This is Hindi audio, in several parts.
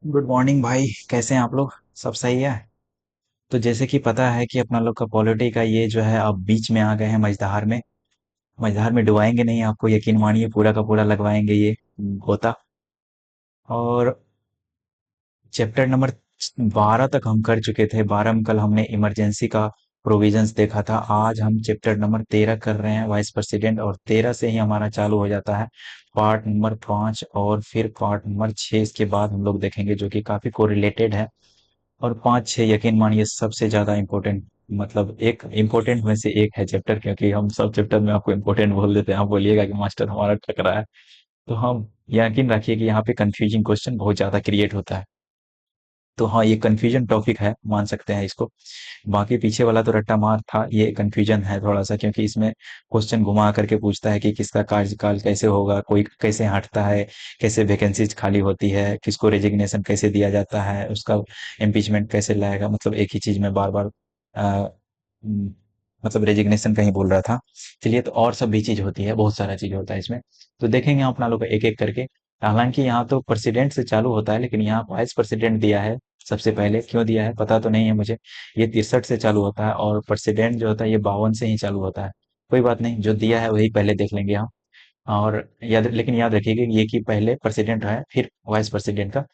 गुड मॉर्निंग भाई। कैसे हैं आप लोग? सब सही है? तो जैसे कि पता है कि अपना लोग का पॉलिटी का ये जो है अब बीच में आ गए हैं मझधार में। मझधार में डुबाएंगे नहीं, आपको यकीन मानिए, पूरा का पूरा लगवाएंगे ये गोता। और चैप्टर नंबर 12 तक हम कर चुके थे। 12 में कल हमने इमरजेंसी का प्रोविजंस देखा था। आज हम चैप्टर नंबर 13 कर रहे हैं, वाइस प्रेसिडेंट, और 13 से ही हमारा चालू हो जाता है पार्ट नंबर 5, और फिर पार्ट नंबर 6 इसके बाद हम लोग देखेंगे, जो कि काफी कोरिलेटेड है। और 5-6 यकीन मानिए सबसे ज्यादा इम्पोर्टेंट, मतलब एक इम्पोर्टेंट में से एक है चैप्टर, क्योंकि हम सब चैप्टर में आपको इम्पोर्टेंट बोल देते हैं। आप बोलिएगा कि मास्टर हमारा टकरा है, तो हम यकीन रखिए कि यहाँ पे कंफ्यूजिंग क्वेश्चन बहुत ज्यादा क्रिएट होता है। तो हाँ, ये कंफ्यूजन टॉपिक है, मान सकते हैं इसको। बाकी पीछे वाला तो रट्टा मार था, ये कंफ्यूजन है थोड़ा सा, क्योंकि इसमें क्वेश्चन घुमा करके पूछता है कि किसका कार्यकाल कैसे होगा, कोई कैसे हटता है, कैसे वैकेंसीज खाली होती है, किसको रेजिग्नेशन कैसे दिया जाता है, उसका इम्पीचमेंट कैसे लाएगा। मतलब एक ही चीज में बार बार मतलब रेजिग्नेशन कहीं बोल रहा था। चलिए, तो और सब भी चीज होती है, बहुत सारा चीज होता है इसमें। तो देखेंगे हम अपना लोग एक एक करके। हालांकि यहाँ तो प्रेसिडेंट से चालू होता है, लेकिन यहाँ वाइस प्रेसिडेंट दिया है सबसे पहले। क्यों दिया है पता तो नहीं है मुझे। ये 63 से चालू होता है, और प्रेसिडेंट जो होता है ये 52 से ही चालू होता है। कोई बात नहीं, जो दिया है वही पहले देख लेंगे हम। और लेकिन याद रखिएगा कि ये कि पहले प्रेसिडेंट है, फिर वाइस प्रेसिडेंट का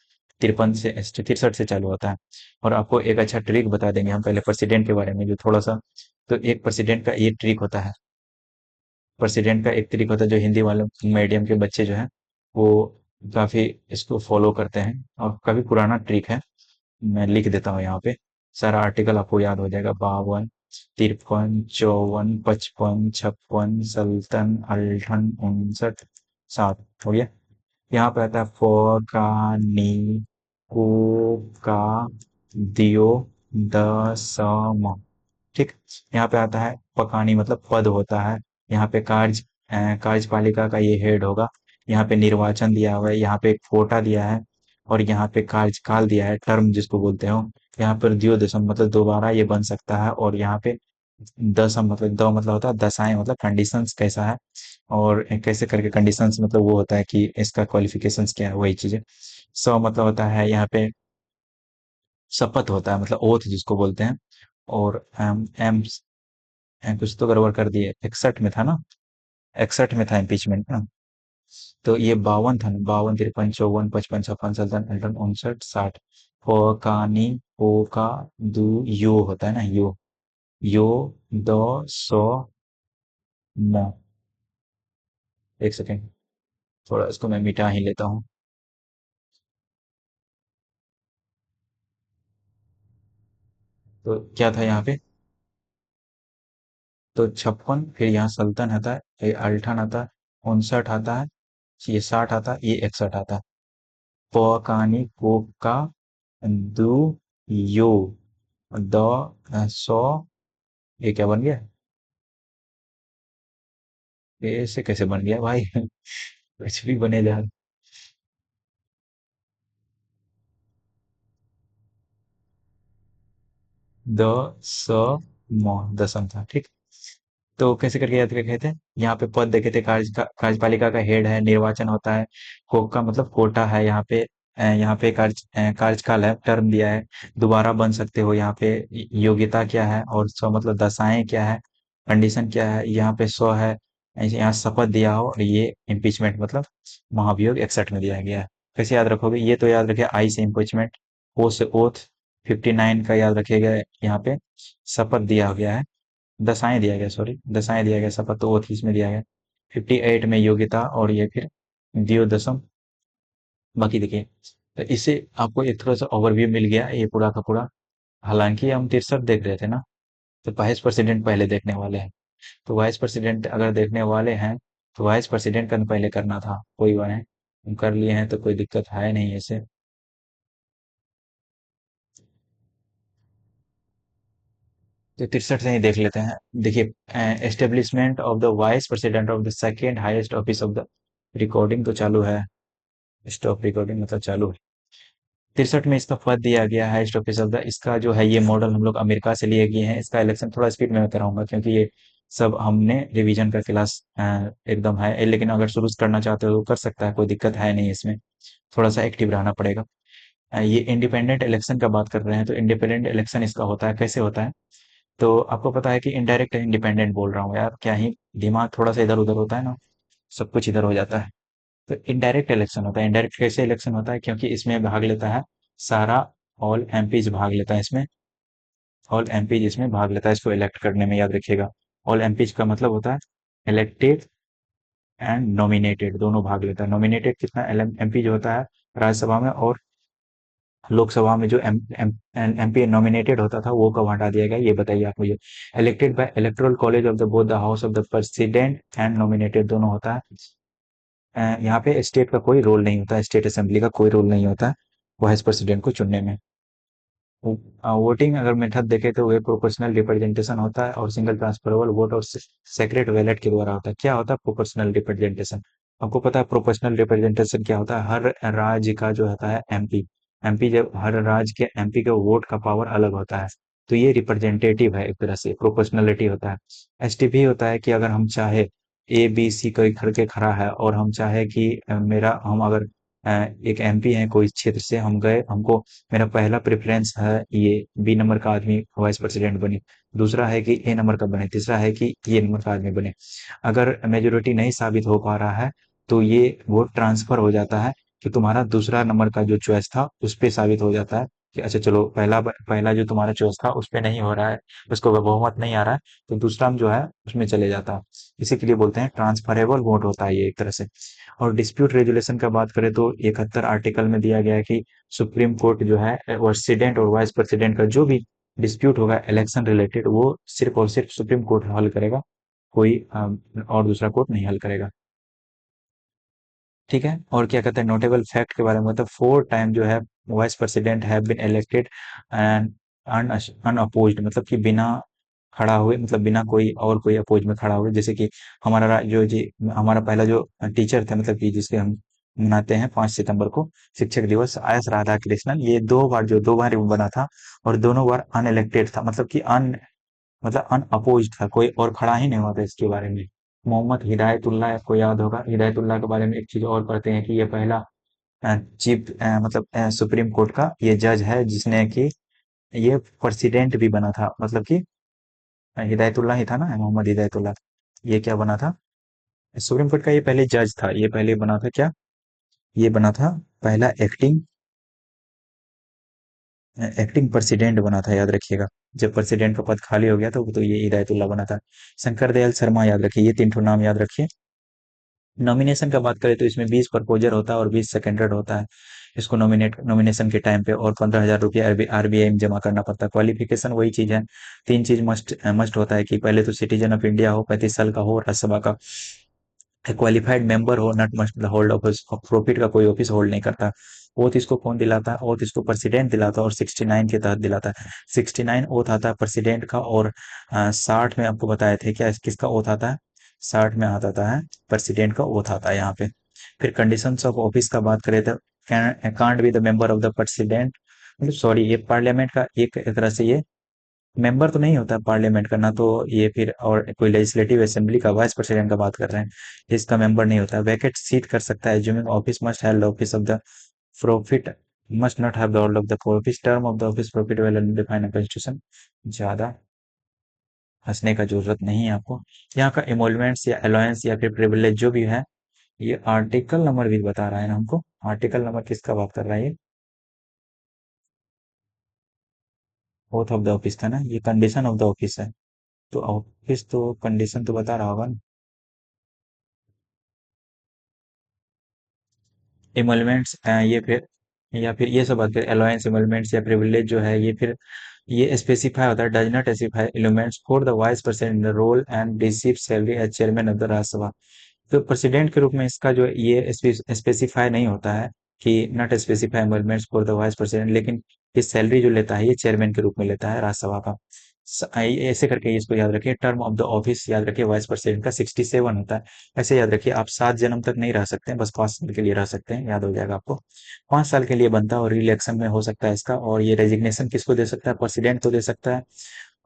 63 से चालू होता है। और आपको एक अच्छा ट्रिक बता देंगे हम पहले प्रेसिडेंट के बारे में, जो थोड़ा सा। तो एक प्रेसिडेंट का ये ट्रिक होता है। प्रेसिडेंट का एक ट्रिक होता है, जो हिंदी वाले मीडियम के बच्चे जो हैं वो काफी इसको फॉलो करते हैं, और काफी पुराना ट्रिक है। मैं लिख देता हूँ यहाँ पे, सारा आर्टिकल आपको याद हो जाएगा। 52, 53, 54, 55, 56, सल्तन, अल्ठन, 59, 7 हो गया। यहाँ पे आता है फ का, नी, को, का, दियो, द, स, म। ठीक। यहाँ पे आता है पकानी, मतलब पद होता है। यहाँ पे कार्यपालिका का ये हेड होगा। यहाँ पे निर्वाचन दिया हुआ है, यहाँ पे एक कोटा दिया है, और यहाँ पे कार्यकाल दिया है, टर्म जिसको बोलते हो। यहाँ पर द्योदशम मतलब दोबारा ये बन सकता है, और यहाँ पे दसम मतलब दो मतलब होता है दशाएं, मतलब कंडीशंस कैसा है, और कैसे करके कंडीशंस मतलब वो होता है कि इसका क्वालिफिकेशंस क्या है, वही चीजें। सौ मतलब होता है यहाँ पे शपथ होता है, मतलब ओथ जिसको बोलते हैं। और एम कुछ तो गड़बड़ कर दिए, 61 में था ना, 61 में था इम्पीचमेंट ना। तो ये 52 था ना, 52, 53, 54, 55, 56, 57, 58, 59, 60। फोकानी, फोका, दू, यो होता है ना, यो, दो, सो, मो। एक सेकेंड, थोड़ा इसको मैं मिटा ही लेता हूँ। तो क्या था यहाँ पे? तो 56, फिर यहाँ सल्तन आता है, ये अल्ठन आता है, 59 आता है, ये 60 आता है, ये 61 आता है। पोकानी, पोका, दू, यो, द, सौ। ये क्या बन गया? ये ऐसे कैसे बन गया भाई? कुछ भी बने जा। द, स, म, दसम था, ठीक। तो कैसे करके याद रखे थे? यहाँ पे पद देखे थे, कार्यपालिका का हेड है, निर्वाचन होता है, को का मतलब कोटा है यहाँ पे। यहाँ पे कार्यकाल है, टर्म दिया है, दोबारा बन सकते हो यहाँ पे। योग्यता क्या है, और सौ मतलब दशाएं क्या है, कंडीशन क्या है, यहाँ पे सौ है। ऐसे यहाँ शपथ दिया हो, और ये इम्पीचमेंट मतलब महाभियोग 61 में दिया गया है। कैसे याद रखोगे? ये तो याद रखिए, आई से इम्पीचमेंट, ओ से ओथ। 59 का याद रखिएगा, यहाँ पे शपथ दिया गया है, दशाएं दिया गया, सॉरी दशाएं दिया गया, शपथ तो 30 में दिया गया। 58 में योग्यता, और ये फिर दियो दशम। बाकी देखिए, तो इससे आपको एक थोड़ा सा ओवरव्यू मिल गया ये पूरा का पूरा। हालांकि हम 63 देख रहे थे ना, तो वाइस प्रेसिडेंट पहले देखने वाले हैं। तो वाइस प्रेसिडेंट अगर देखने वाले हैं, तो वाइस प्रेसिडेंट का पहले करना था, कोई बात नहीं, हम कर लिए हैं तो कोई दिक्कत है नहीं ऐसे। तो 63 से ही देख लेते हैं। देखिए, establishment of the vice president of the second highest office of the, recording तो चालू है, स्टॉप रिकॉर्डिंग मतलब चालू है। 63 में इसका पद दिया गया है हाईएस्ट ऑफिस ऑफ द। इसका जो है ये मॉडल हम लोग अमेरिका से लिए गए हैं। इसका इलेक्शन थोड़ा स्पीड में मैं कराऊंगा, क्योंकि ये सब हमने रिवीजन का क्लास एकदम है। लेकिन अगर शुरू करना चाहते हो तो कर सकता है, कोई दिक्कत है नहीं इसमें। थोड़ा सा एक्टिव रहना पड़ेगा। ये इंडिपेंडेंट इलेक्शन का बात कर रहे हैं, तो इंडिपेंडेंट इलेक्शन इसका होता है, कैसे होता है? तो आपको पता है कि इनडायरेक्ट इंडिपेंडेंट बोल रहा हूँ यार, क्या ही दिमाग थोड़ा सा इधर उधर होता है ना, सब कुछ इधर हो जाता है। तो इनडायरेक्ट इलेक्शन होता है। इनडायरेक्ट कैसे इलेक्शन होता है? क्योंकि इसमें भाग लेता है सारा, ऑल एमपीज भाग लेता है इसमें, ऑल एमपीज इसमें भाग लेता है इसको इलेक्ट करने में, याद रखिएगा। ऑल एमपीज का मतलब होता है इलेक्टेड एंड नॉमिनेटेड, दोनों भाग लेता है। नॉमिनेटेड कितना एमपी जो होता है राज्यसभा में, और लोकसभा में जो एमपी नॉमिनेटेड होता था वो कब हटा दिया गया, ये बताइए आप मुझे। Elected by electoral college of the both the house of the president and nominated, दोनों होता है। यहाँ पे स्टेट का कोई रोल नहीं होता, स्टेट असेंबली का कोई रोल नहीं होता वाइस प्रेसिडेंट को चुनने में। वोटिंग अगर मेथड देखें तो वे प्रोपोर्शनल रिप्रेजेंटेशन होता है, और सिंगल ट्रांसफरेबल वोट और सेक्रेट बैलेट के द्वारा होता है। क्या होता है प्रोपोर्शनल रिप्रेजेंटेशन? आपको पता है प्रोपोर्शनल रिप्रेजेंटेशन क्या होता है? हर राज्य का जो होता है एमपी, एमपी जब हर राज्य के एमपी के वोट का पावर अलग होता है, तो ये रिप्रेजेंटेटिव है, एक तरह से प्रोपोर्शनलिटी होता है। एसटीपी होता है कि अगर हम चाहे ए बी सी कोई करके खड़ा है, और हम चाहे कि मेरा हम अगर एक एमपी है कोई क्षेत्र से, हम गए, हमको मेरा पहला प्रेफरेंस है ये बी नंबर का आदमी वाइस प्रेसिडेंट बने, दूसरा है कि ए नंबर का बने, तीसरा है कि ये नंबर का आदमी बने। अगर मेजोरिटी नहीं साबित हो पा रहा है, तो ये वोट ट्रांसफर हो जाता है, कि तुम्हारा दूसरा नंबर का जो चॉइस था उस पे साबित हो जाता है कि अच्छा चलो, पहला पहला जो तुम्हारा चॉइस था उस पे नहीं हो रहा है, उसको बहुमत नहीं आ रहा है, तो दूसरा जो है उसमें चले जाता है। इसी के लिए बोलते हैं ट्रांसफरेबल वोट होता है ये, एक तरह से। और डिस्प्यूट रेजुलेशन का बात करें तो 71 आर्टिकल में दिया गया है कि सुप्रीम कोर्ट जो है प्रेसिडेंट और वाइस प्रेसिडेंट का जो भी डिस्प्यूट होगा इलेक्शन रिलेटेड, वो सिर्फ और सिर्फ सुप्रीम कोर्ट हल करेगा, कोई और दूसरा कोर्ट नहीं हल करेगा। ठीक है। और क्या कहते हैं नोटेबल फैक्ट के बारे में, मतलब 4 टाइम जो है vice president have been elected and unopposed, मतलब कि बिना खड़ा हुए, मतलब बिना कोई और कोई अपोज में खड़ा हुए। जैसे कि हमारा जो जी हमारा पहला जो टीचर थे, मतलब कि जिसके हम मनाते हैं 5 सितंबर को, शिक्षक दिवस, आयस राधा कृष्णन, ये 2 बार, जो 2 बार वो बना था, और दोनों बार अनइलेक्टेड था, मतलब कि मतलब अनअपोज्ड था, कोई और खड़ा ही नहीं हुआ था इसके बारे में। मोहम्मद हिदायतुल्लाह को याद होगा, हिदायतुल्लाह के बारे में एक चीज और पढ़ते हैं कि ये पहला चीफ मतलब सुप्रीम कोर्ट का ये जज है जिसने कि ये प्रेसिडेंट भी बना था, मतलब कि हिदायतुल्लाह ही था ना, मोहम्मद हिदायतुल्लाह। ये क्या बना था? सुप्रीम कोर्ट का ये पहले जज था, ये पहले बना था क्या? ये बना था पहला एक्टिंग, एक्टिंग प्रेसिडेंट बना था, याद रखिएगा। जब प्रेसिडेंट का पद खाली हो गया तो ये हिदायतुल्लाह बना था। शंकर दयाल शर्मा याद रखिए, ये 3 ठो नाम याद रखिए। नॉमिनेशन का बात करें तो इसमें 20 प्रपोजर होता है और 20 सेकेंडर होता है। इसको नॉमिनेशन के टाइम पे, और 15,000 रुपया आरबीआई में जमा करना पड़ता है। क्वालिफिकेशन वही चीज है, 3 चीज मस्ट मस्ट होता है कि पहले तो सिटीजन ऑफ इंडिया हो, 35 साल का हो, राज्यसभा का क्वालिफाइड मेंबर हो, not must hold office of profit का कोई ऑफिस होल्ड नहीं करता। ओथ इसको कौन दिलाता है? ओथ इसको प्रेसिडेंट दिलाता है, और 69 के तहत दिलाता है। 69 ओथ आता है प्रेसिडेंट का, और 60 में आपको बताए थे क्या किसका ओथ आता है? 60 में आता है प्रेसिडेंट का ओथ आता है यहाँ पे। फिर कंडीशंस ऑफ ऑफिस का बात करें तो can't be the member of the president, मतलब सॉरी, ये पार्लियामेंट का एक तरह से ये मेंबर तो नहीं होता पार्लियामेंट का ना, तो ये फिर और कोई लेजिस्लेटिव असेंबली का वाइस प्रेसिडेंट का बात कर रहे हैं, इसका मेंबर नहीं होता। वैकेट सीट कर सकता है, assuming office must have the office of the profit, must not have the hold of the office, term of the office profit well defined constitution. ज्यादा हंसने का जरूरत नहीं है आपको। यहाँ का इमोलमेंट्स या अलाउंस या फिर प्रिविलेज जो भी है, ये आर्टिकल नंबर भी बता रहा है ना हमको। आर्टिकल नंबर किसका बात कर रहा है ये? ओथ ऑफ द ऑफिस था ना, ये कंडीशन ऑफ द ऑफिस है। तो ऑफिस तो कंडीशन तो बता रहा होगा ना। इमोलमेंट्स ये फिर, या फिर ये सब बात करें अलाउंस, इमोलमेंट्स या प्रिविलेज जो है, ये फिर ये स्पेसिफाई होता है, does not specify elements for the vice president the role and receive salary as chairman of the Rajya Sabha. तो प्रेसिडेंट के रूप में इसका जो ये स्पेसिफाई नहीं होता है कि not specify elements for the vice president, लेकिन ये सैलरी जो लेता है ये चेयरमैन के रूप में लेता है राज्यसभा का। ऐसे करके इसको याद रखिए। टर्म ऑफ द ऑफिस याद रखिए वाइस प्रेसिडेंट का 67 होता है। ऐसे याद रखिए, आप 7 जन्म तक नहीं रह सकते हैं, बस 5 साल के लिए रह सकते हैं, याद हो जाएगा आपको। 5 साल के लिए बनता है, और रिइलेक्शन में हो सकता है इसका। और ये रेजिग्नेशन किसको दे सकता है? प्रेसिडेंट को दे सकता है।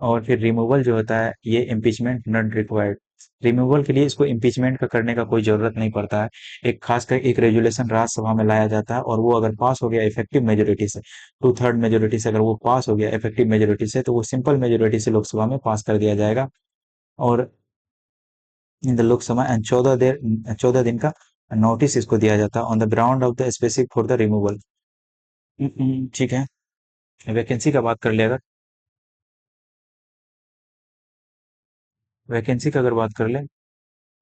और फिर रिमूवल जो होता है ये इम्पीचमेंट नॉट रिक्वायर्ड, रिमूवल के लिए इसको इम्पीचमेंट का करने का कोई जरूरत नहीं पड़ता है। एक खासकर एक रेजुलेशन राज्यसभा में लाया जाता है, और वो अगर पास हो गया इफेक्टिव मेजोरिटी से, 2/3 मेजोरिटी से अगर वो पास हो गया इफेक्टिव मेजोरिटी से, तो वो सिंपल मेजोरिटी से लोकसभा में पास कर दिया जाएगा। और इन द लोकसभा एंड 14 दिन का नोटिस इसको दिया जाता है on the ground of the specific for the removal. ठीक है। वैकेंसी का बात कर ले अगर, वैकेंसी का अगर बात कर ले,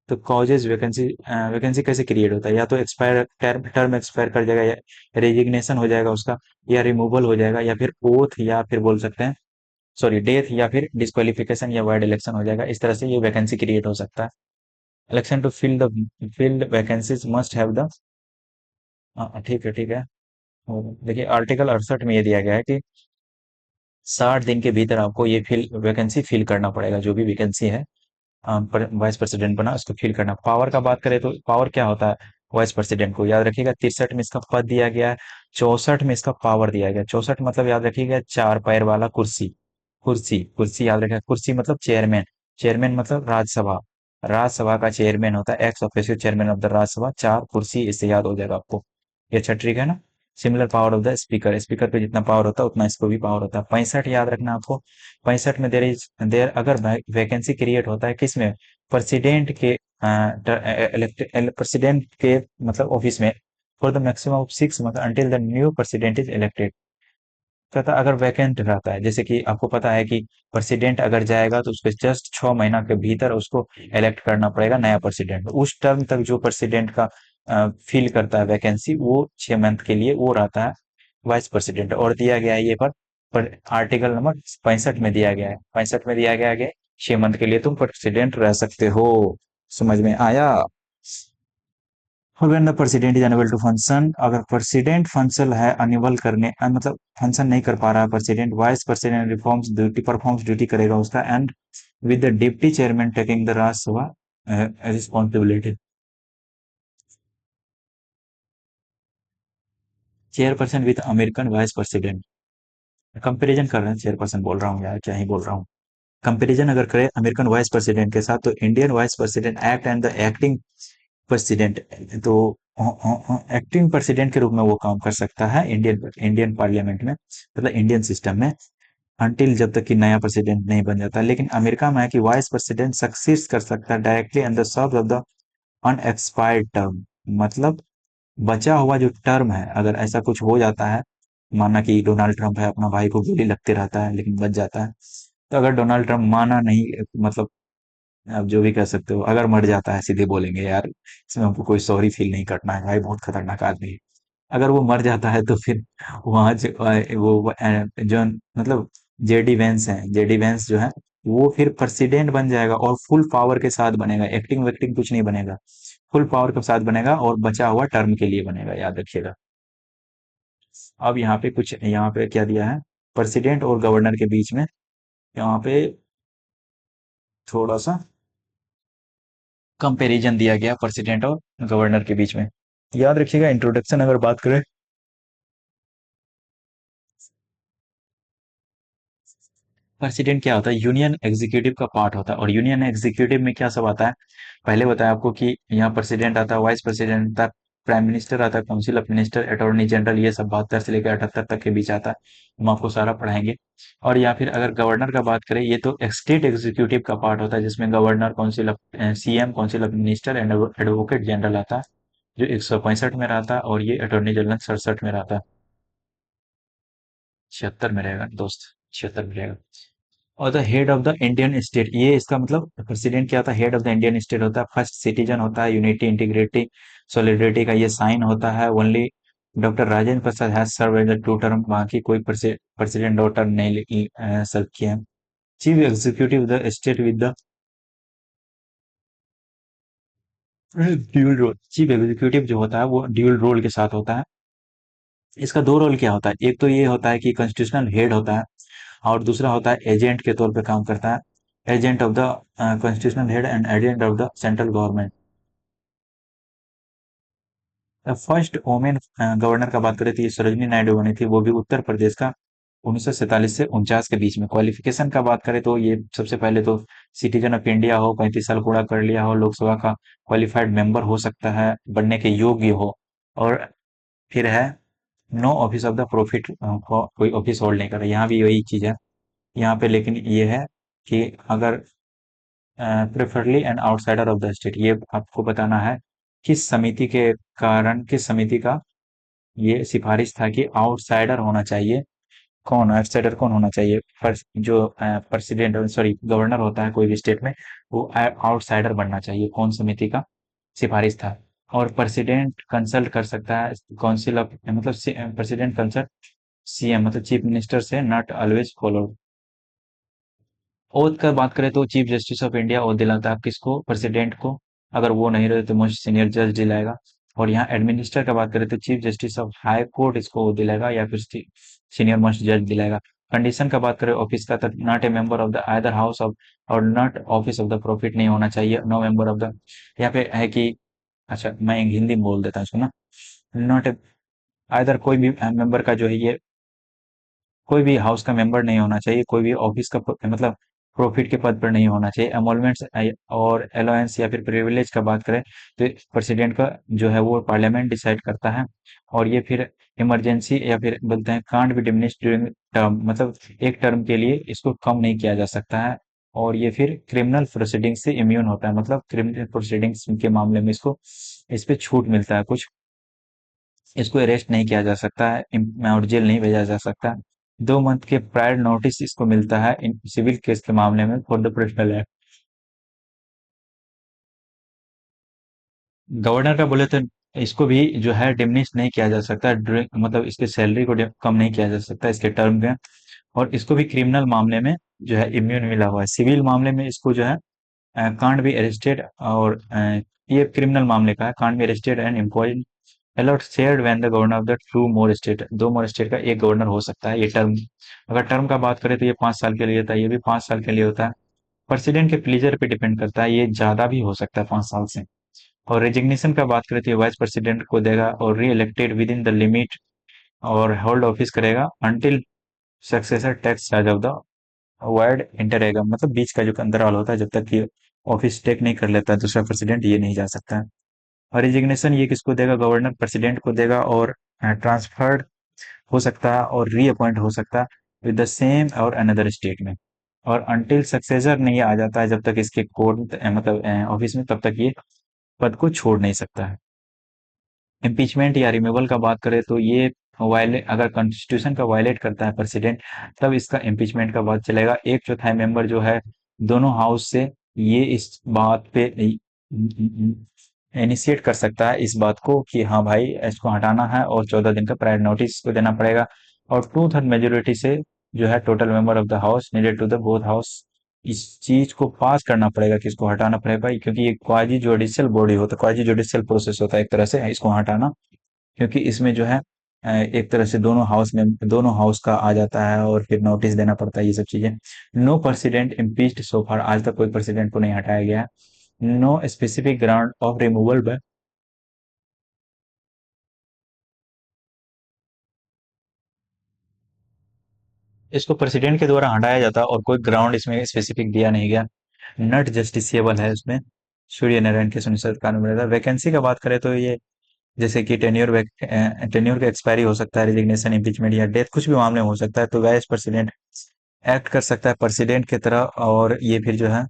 तो कॉजेज वैकेंसी, वैकेंसी कैसे क्रिएट होता है? या तो एक्सपायर टर्म टर्म एक्सपायर कर जाएगा, या रेजिग्नेशन हो जाएगा उसका, या रिमूवल हो जाएगा, या फिर ओथ, या फिर बोल सकते हैं सॉरी डेथ, या फिर डिस्क्वालिफिकेशन या वाइड इलेक्शन हो जाएगा। इस तरह से ये वैकेंसी क्रिएट हो सकता है। Election to fill vacancies must have the, ठीक है ठीक है। देखिए आर्टिकल 68 में ये दिया गया है कि 60 दिन के भीतर आपको ये फिल वैकेंसी फिल करना पड़ेगा, जो भी वैकेंसी है वाइस प्रेसिडेंट बना उसको फिल करना। पावर का बात करें तो पावर क्या होता है वाइस प्रेसिडेंट को, याद रखिएगा 63 में इसका पद दिया गया है, 64 में इसका पावर दिया गया है। 64 मतलब याद रखिएगा चार पैर वाला कुर्सी, कुर्सी कुर्सी याद रखिएगा, कुर्सी मतलब चेयरमैन, चेयरमैन मतलब राज्यसभा, राज्यसभा का चेयरमैन होता है ex officio chairman of the Rajya Sabha, चार कुर्सी, इससे याद हो जाएगा आपको। ये अच्छा ट्रिक है ना। Similar power of the speaker, speaker पे जितना पावर होता है उतना इसको भी पावर होता है। 65 याद रखना आपको। 65 में देर अगर वैकेंसी क्रिएट होता है किसमें, प्रेसिडेंट के, प्रेसिडेंट के मतलब ऑफिस में, for the maximum of 6 month until the new president is elected. कहता अगर वैकेंट रहता है, जैसे कि आपको पता है कि प्रेसिडेंट अगर जाएगा तो उसके जस्ट 6 महीना के भीतर उसको इलेक्ट करना पड़ेगा नया प्रेसिडेंट। उस टर्म तक जो प्रेसिडेंट का फिल करता है वैकेंसी, वो 6 मंथ के लिए वो रहता है वाइस प्रेसिडेंट। और दिया गया है ये पर आर्टिकल नंबर 65 में दिया गया है, 65 में दिया गया है कि 6 मंथ के लिए तुम प्रेसिडेंट रह सकते हो। समझ में आया? When the president is unable to function, अगर प्रेसिडेंट फंक्शन है अनेबल करने, मतलब फंक्शन नहीं कर पा रहा है president, vice president reforms duty performs duty करेगा उसका, and with the deputy chairman taking the Rajya Sabha responsibility. Chairperson with American vice president, comparison कर रहे हैं, चेयरपर्सन बोल रहा हूँ यार, क्या ही बोल रहा हूँ। कंपेरिजन अगर करें अमेरिकन वाइस प्रेसिडेंट के साथ, तो Indian vice president act and the acting president, तो एक्टिंग प्रेसिडेंट के रूप में वो काम कर सकता है इंडियन इंडियन पार्लियामेंट में, मतलब इंडियन सिस्टम में, अनटिल जब तक कि नया प्रेसिडेंट नहीं बन जाता। लेकिन अमेरिका में है कि वाइस प्रेसिडेंट सक्सीड कर सकता है directly and the serve of the unexpired term, मतलब बचा हुआ जो टर्म है, अगर ऐसा कुछ हो जाता है, माना कि डोनाल्ड ट्रंप है, अपना भाई को गोली लगते रहता है लेकिन बच जाता है, तो अगर डोनाल्ड ट्रंप माना नहीं, मतलब आप जो भी कह सकते हो, अगर मर जाता है सीधे बोलेंगे यार, इसमें हमको कोई सॉरी फील नहीं करना है, भाई बहुत खतरनाक आदमी है। अगर वो मर जाता है तो फिर वहां जो जो मतलब जेडी वेंस है, जेडी वेंस जो है वो फिर प्रेसिडेंट बन जाएगा, और फुल पावर के साथ बनेगा, एक्टिंग वेक्टिंग कुछ नहीं बनेगा, फुल पावर के साथ बनेगा, और बचा हुआ टर्म के लिए बनेगा, याद रखिएगा। अब यहाँ पे कुछ, यहाँ पे क्या दिया है, प्रेसिडेंट और गवर्नर के बीच में, यहाँ पे थोड़ा सा कंपैरिजन दिया गया प्रेसिडेंट और गवर्नर के बीच में। याद रखिएगा इंट्रोडक्शन अगर बात करें, प्रेसिडेंट क्या होता है, यूनियन एग्जीक्यूटिव का पार्ट होता है। और यूनियन एग्जीक्यूटिव में क्या सब आता है, पहले बताया आपको कि यहाँ प्रेसिडेंट आता है, वाइस प्रेसिडेंट आता है, प्राइम मिनिस्टर आता है, council of minister, attorney general, ये सब 72 से लेकर 78 तक के बीच आता है। हम आपको सारा पढ़ाएंगे। और या फिर अगर गवर्नर का बात करें, ये तो स्टेट एग्जीक्यूटिव का पार्ट होता है, जिसमें governor, council of CM, council of minister and advocate general आता है, जो 165 में रहता है, और ये अटॉर्नी जनरल 67 में रहता है। 76 में रहेगा दोस्त, 76 में रहेगा। और the head of the Indian state, ये इसका मतलब प्रेसिडेंट क्या होता है, head of the Indian state होता है, फर्स्ट सिटीजन होता है, यूनिटी इंटीग्रिटी सॉलिडरिटी का ये साइन होता है। Only doctor Rajendra Prasad has serve as 2 term, बाकी कोई प्रेसिडेंट 2 टर्म नहीं सर्व किया है। Chief executive the state with the dual role, chief executive जो होता है वो ड्यूल रोल के साथ होता है। इसका दो रोल क्या होता है, एक तो ये होता है कि कॉन्स्टिट्यूशनल हेड होता है, और दूसरा होता है एजेंट के तौर पे काम करता है, agent of the constitutional head and agent of the central government. First women governor का बात करें तो ये सरोजनी नायडू बनी थी, वो भी उत्तर प्रदेश का 1947 से 49 के बीच में। क्वालिफिकेशन का बात करें तो ये सबसे पहले तो सिटीजन ऑफ इंडिया हो, 35 साल पूरा कर लिया हो, लोकसभा का क्वालिफाइड मेंबर हो सकता है, बनने के योग्य हो। और फिर है no office of the profit, कोई ऑफिस होल्ड नहीं कर रहा, यहाँ भी वही चीज है यहाँ पे। लेकिन ये है कि अगर preferably an outsider of the state, ये आपको बताना है किस समिति के कारण, किस समिति का ये सिफारिश था कि आउटसाइडर होना चाहिए। कौन आउटसाइडर कौन होना चाहिए? जो प्रेसिडेंट, सॉरी गवर्नर होता है कोई भी स्टेट में, वो आउटसाइडर बनना चाहिए। कौन समिति का सिफारिश था? और प्रेसिडेंट कंसल्ट कर सकता है काउंसिल ऑफ, मतलब प्रेसिडेंट कंसल्ट सीएम, मतलब चीफ मिनिस्टर से, नॉट ऑलवेज फॉलो। ओथ का बात करें तो chief justice of India oath दिलाता है किसको? प्रेसिडेंट को। अगर वो नहीं रहे तो मोस्ट सीनियर जज दिलाएगा। और यहाँ एडमिनिस्टर का बात करें तो chief justice of high court इसको वो दिलाएगा, या फिर सीनियर मोस्ट जज दिलाएगा। कंडीशन का बात करें ऑफिस का, तो not a member of the either house of, और not office of the profit नहीं होना चाहिए, नो मेंबर ऑफ द। यहाँ पे है कि, अच्छा मैं हिंदी में बोल देता हूँ इसको ना। नॉट ए, आइदर कोई भी मेंबर का जो है ये, कोई भी हाउस का मेंबर नहीं होना चाहिए, कोई भी ऑफिस का मतलब प्रॉफिट के पद पर नहीं होना चाहिए। एमोलमेंट्स और अलाउंस या फिर प्रिविलेज का बात करें तो प्रेसिडेंट का जो है वो पार्लियामेंट डिसाइड करता है। और ये फिर इमरजेंसी, या फिर बोलते हैं can't be diminished during term, मतलब एक टर्म के लिए इसको कम नहीं किया जा सकता है। और ये फिर क्रिमिनल प्रोसीडिंग से इम्यून होता है, मतलब क्रिमिनल प्रोसीडिंग्स के मामले में इसको, इस पे छूट मिलता है कुछ। इसको अरेस्ट नहीं किया जा सकता है, और जेल नहीं भेजा जा सकता। 2 मंथ के प्रायर नोटिस इसको मिलता है इन सिविल केस के मामले में for the personal act. Governor का बोले तो इसको भी जो है डिमिनिश नहीं किया जा सकता, मतलब इसके सैलरी को कम नहीं किया जा सकता इसके टर्म में। और इसको भी क्रिमिनल मामले में जो है इम्यून मिला हुआ है। सिविल मामले में इसको जो है कांट बी अरेस्टेड, और ये क्रिमिनल मामले का है, can't be arrested and impose a lot shared when the governor of the two more state, 2 more state का एक गवर्नर हो सकता है। ये टर्म, अगर टर्म का बात करें तो ये 5 साल के लिए होता है, ये भी 5 साल के लिए होता है। प्रेसिडेंट के प्लीजर पे डिपेंड करता है, ये ज्यादा भी हो सकता है 5 साल से। और रेजिग्नेशन का बात करें तो ये वाइस प्रेसिडेंट को देगा, और re elected within the limit, और होल्ड ऑफिस करेगा until successor takes charge of the word इंटर रहेगा, मतलब बीच का जो अंतराल होता है, जब तक कि ऑफिस टेक नहीं कर लेता दूसरा प्रेसिडेंट, ये नहीं जा सकता है। और रिजिग्नेशन ये किसको देगा? गवर्नर प्रेसिडेंट को देगा, और ट्रांसफर्ड हो सकता है और री अपॉइंट हो सकता है विद द सेम और अनदर स्टेट में। और अनटिल सक्सेसर नहीं आ जाता है, जब तक इसके कोर्ट मतलब ऑफिस में, तब तक ये पद को छोड़ नहीं सकता है। इम्पीचमेंट या रिमूवल का बात करें तो ये वायलेट, अगर कॉन्स्टिट्यूशन का वायलेट करता है प्रेसिडेंट, तब इसका इम्पीचमेंट का बात चलेगा। 1/4 मेंबर जो है दोनों हाउस से, ये इस बात पे इनिशिएट कर सकता है, इस बात को कि हाँ भाई इसको हटाना है, और 14 दिन का प्रायर नोटिस को देना पड़ेगा। और 2/3 मेजोरिटी से जो है total member of the house needed to the both house, इस चीज को पास करना पड़ेगा कि इसको हटाना पड़ेगा, क्योंकि ये क्वाजी जुडिशियल बॉडी होता है, क्वाजी जुडिशियल प्रोसेस होता है एक तरह से इसको हटाना। क्योंकि इसमें जो है एक तरह से दोनों हाउस का आ जाता है, और फिर नोटिस देना पड़ता है, ये सब चीजें। No president impeached so far, आज तक कोई प्रेसिडेंट को नहीं हटाया गया है। No specific ground of removal, इसको प्रेसिडेंट के द्वारा हटाया जाता है, और कोई ग्राउंड इसमें स्पेसिफिक दिया नहीं गया। नॉट जस्टिसिएबल है उसमें, सूर्य नारायण के सुनिश्चित कानून में रहता है। वैकेंसी का बात करें तो ये, जैसे कि टेन्योर का एक्सपायरी हो सकता है, रिजिग्नेशन, इम्पीचमेंट या डेथ, कुछ भी मामले में हो सकता है, तो वाइस प्रेसिडेंट एक्ट कर सकता है प्रेसिडेंट की तरह। और ये फिर जो है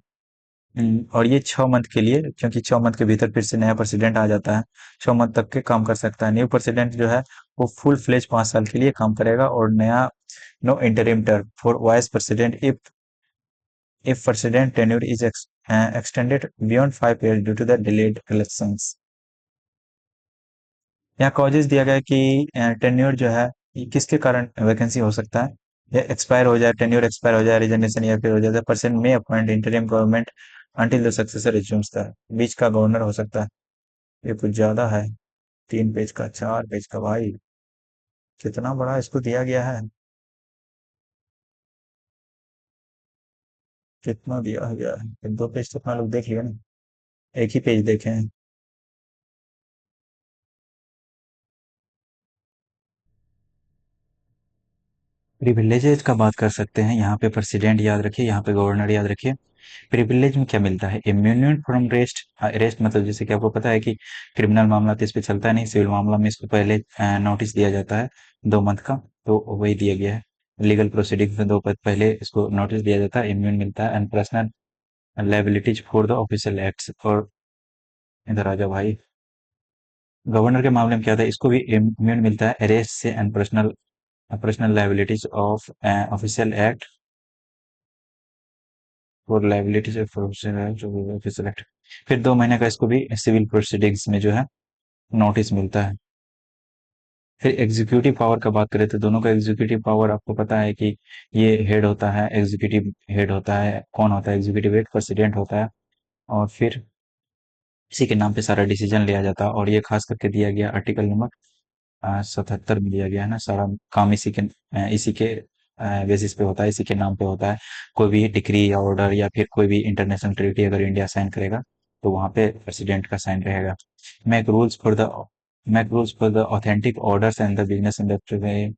और ये 6 मंथ के लिए, क्योंकि 6 मंथ के भीतर फिर से नया प्रेसिडेंट आ जाता है, 6 मंथ तक के काम कर सकता है। न्यू प्रेसिडेंट जो है वो फुल फ्लेज 5 साल के लिए काम करेगा। और नया, no interim term for vice president if president tenure is extended beyond 5 years due to the delayed elections। यहाँ कॉजेज दिया गया है कि टेन्योर जो है ये किसके कारण वैकेंसी हो सकता है, या एक्सपायर हो जाए, टेन्योर एक्सपायर हो जाए, रिजर्वेशन, या फिर हो जाए पर्सन में appoint interim government until the successor resumes the, बीच का गवर्नर हो सकता है। ये कुछ ज्यादा है, 3 पेज का, 4 पेज का भाई, कितना बड़ा इसको दिया गया है, कितना दिया गया है। 2 पेज तो अपना लोग देख लिया ना, एक ही पेज देखे हैं। प्रिविलेजेस का बात कर सकते हैं। यहाँ पे प्रेसिडेंट याद रखिए, यहाँ पे गवर्नर याद रखिए। प्रिविलेज में क्या मिलता है? Immunity from rest. अरेस्ट मतलब जैसे कि आपको पता है कि क्रिमिनल मामला तो इस पे चलता नहीं, सिविल मामला में इसको पहले नोटिस दिया जाता है 2 मंथ का, तो वही दिया गया है। लीगल प्रोसीडिंग में 2 मंथ पहले इसको नोटिस दिया जाता है, इम्यून मिलता है, and personal liabilities for the official acts. और इधर आ जाओ भाई, गवर्नर के मामले में क्या था, इसको भी इम्यून मिलता है अरेस्ट से, and personal personal liabilities of official act for liabilities of official act. फिर 2 महीने का इसको भी सिविल प्रोसीडिंग्स में जो है नोटिस मिलता है। फिर एग्जीक्यूटिव पावर का बात करें तो दोनों का एग्जीक्यूटिव पावर आपको पता है कि ये हेड होता है, एग्जीक्यूटिव हेड होता है। कौन होता है एग्जीक्यूटिव हेड? प्रेसिडेंट होता है। और फिर इसी के नाम पे सारा डिसीजन लिया जाता है, और ये खास करके दिया गया आर्टिकल नंबर 77 में दिया गया है ना। सारा काम इसी के बेसिस पे होता है, इसी के नाम पे होता है। कोई भी डिक्री या ऑर्डर या फिर कोई भी इंटरनेशनल ट्रीटी अगर इंडिया साइन करेगा, तो वहां पे प्रेसिडेंट का साइन रहेगा। Make rules for the make rules for the authentic orders and the business industry में,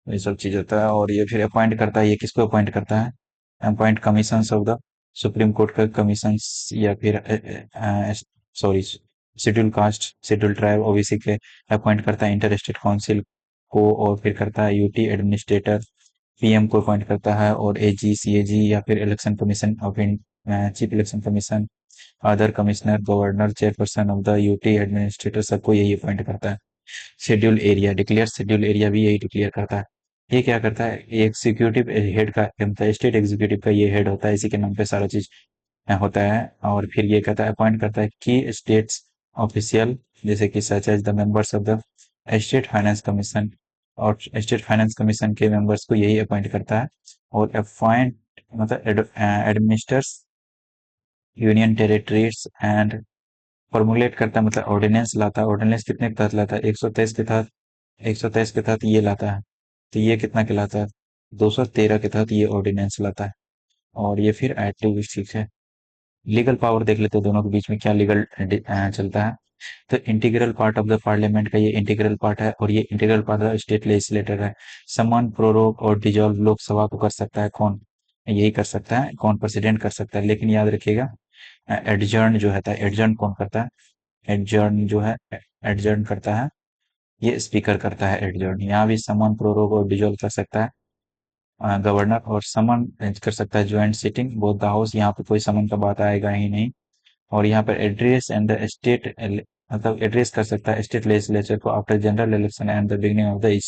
ये सब चीज होता है। और ये फिर अपॉइंट करता है, ये किसको अपॉइंट करता है? Appoint commission of the supreme court का कमीशन, या फिर sorry, schedule caste, schedule tribe, OBC के अपॉइंट करता है इंटर स्टेट काउंसिल को। और फिर करता है यूटी एडमिनिस्ट्रेटर, पीएम को अपॉइंट करता है, और एजी, सीएजी, या फिर election commission of chief election commission, other commissioner, governor, chairperson of the UT administrator, सबको यही अपॉइंट करता है। Schedule area declare, schedule area भी यही डिक्लेयर करता है। ये क्या करता है? ये एग्जीक्यूटिव हेड का मतलब स्टेट एग्जीक्यूटिव का ये हेड होता है, इसी के नाम पे सारा चीज होता है। और फिर ये कहता है, अपॉइंट करता है की स्टेट्स ऑफिशियल, जैसे कि such as the members of the state finance commission. और स्टेट फाइनेंस कमीशन के मेंबर्स को यही अपॉइंट करता है। और अपॉइंट मतलब administers union territories and formulate करता है, मतलब ऑर्डिनेंस लाता है। ऑर्डिनेंस कितने के तहत लाता है? 123 के तहत। 123 के तहत ये लाता है। तो ये कितना के लाता है? 213 के तहत ये ऑर्डिनेंस लाता है। और ये फिर एक्टिविस्टिक है। लीगल पावर देख लेते हैं, दोनों के बीच में क्या लीगल चलता है। तो integral part of the parliament का ये इंटीग्रल पार्ट है, और ये integral part of state legislator है। समन, प्रोरोग और डिजॉल्व लोकसभा को कर सकता है कौन? यही कर सकता है कौन? प्रेसिडेंट कर सकता है। लेकिन याद रखिएगा, एडजर्न जो है, एडजर्न कौन करता है? एडजर्न जो है, एडजर्न करता है, ये स्पीकर करता है एडजर्न। यहाँ भी समन, प्रोरोग और डिजॉल्व कर सकता है गवर्नर, और समन कर सकता है joint sitting both the house. यहाँ पे कोई समन का बात आएगा ही नहीं। और यहाँ पर एड्रेस एंड द स्टेट, मतलब एड्रेस कर सकता है स्टेट लेजिस्लेचर को after general election and the beginning of the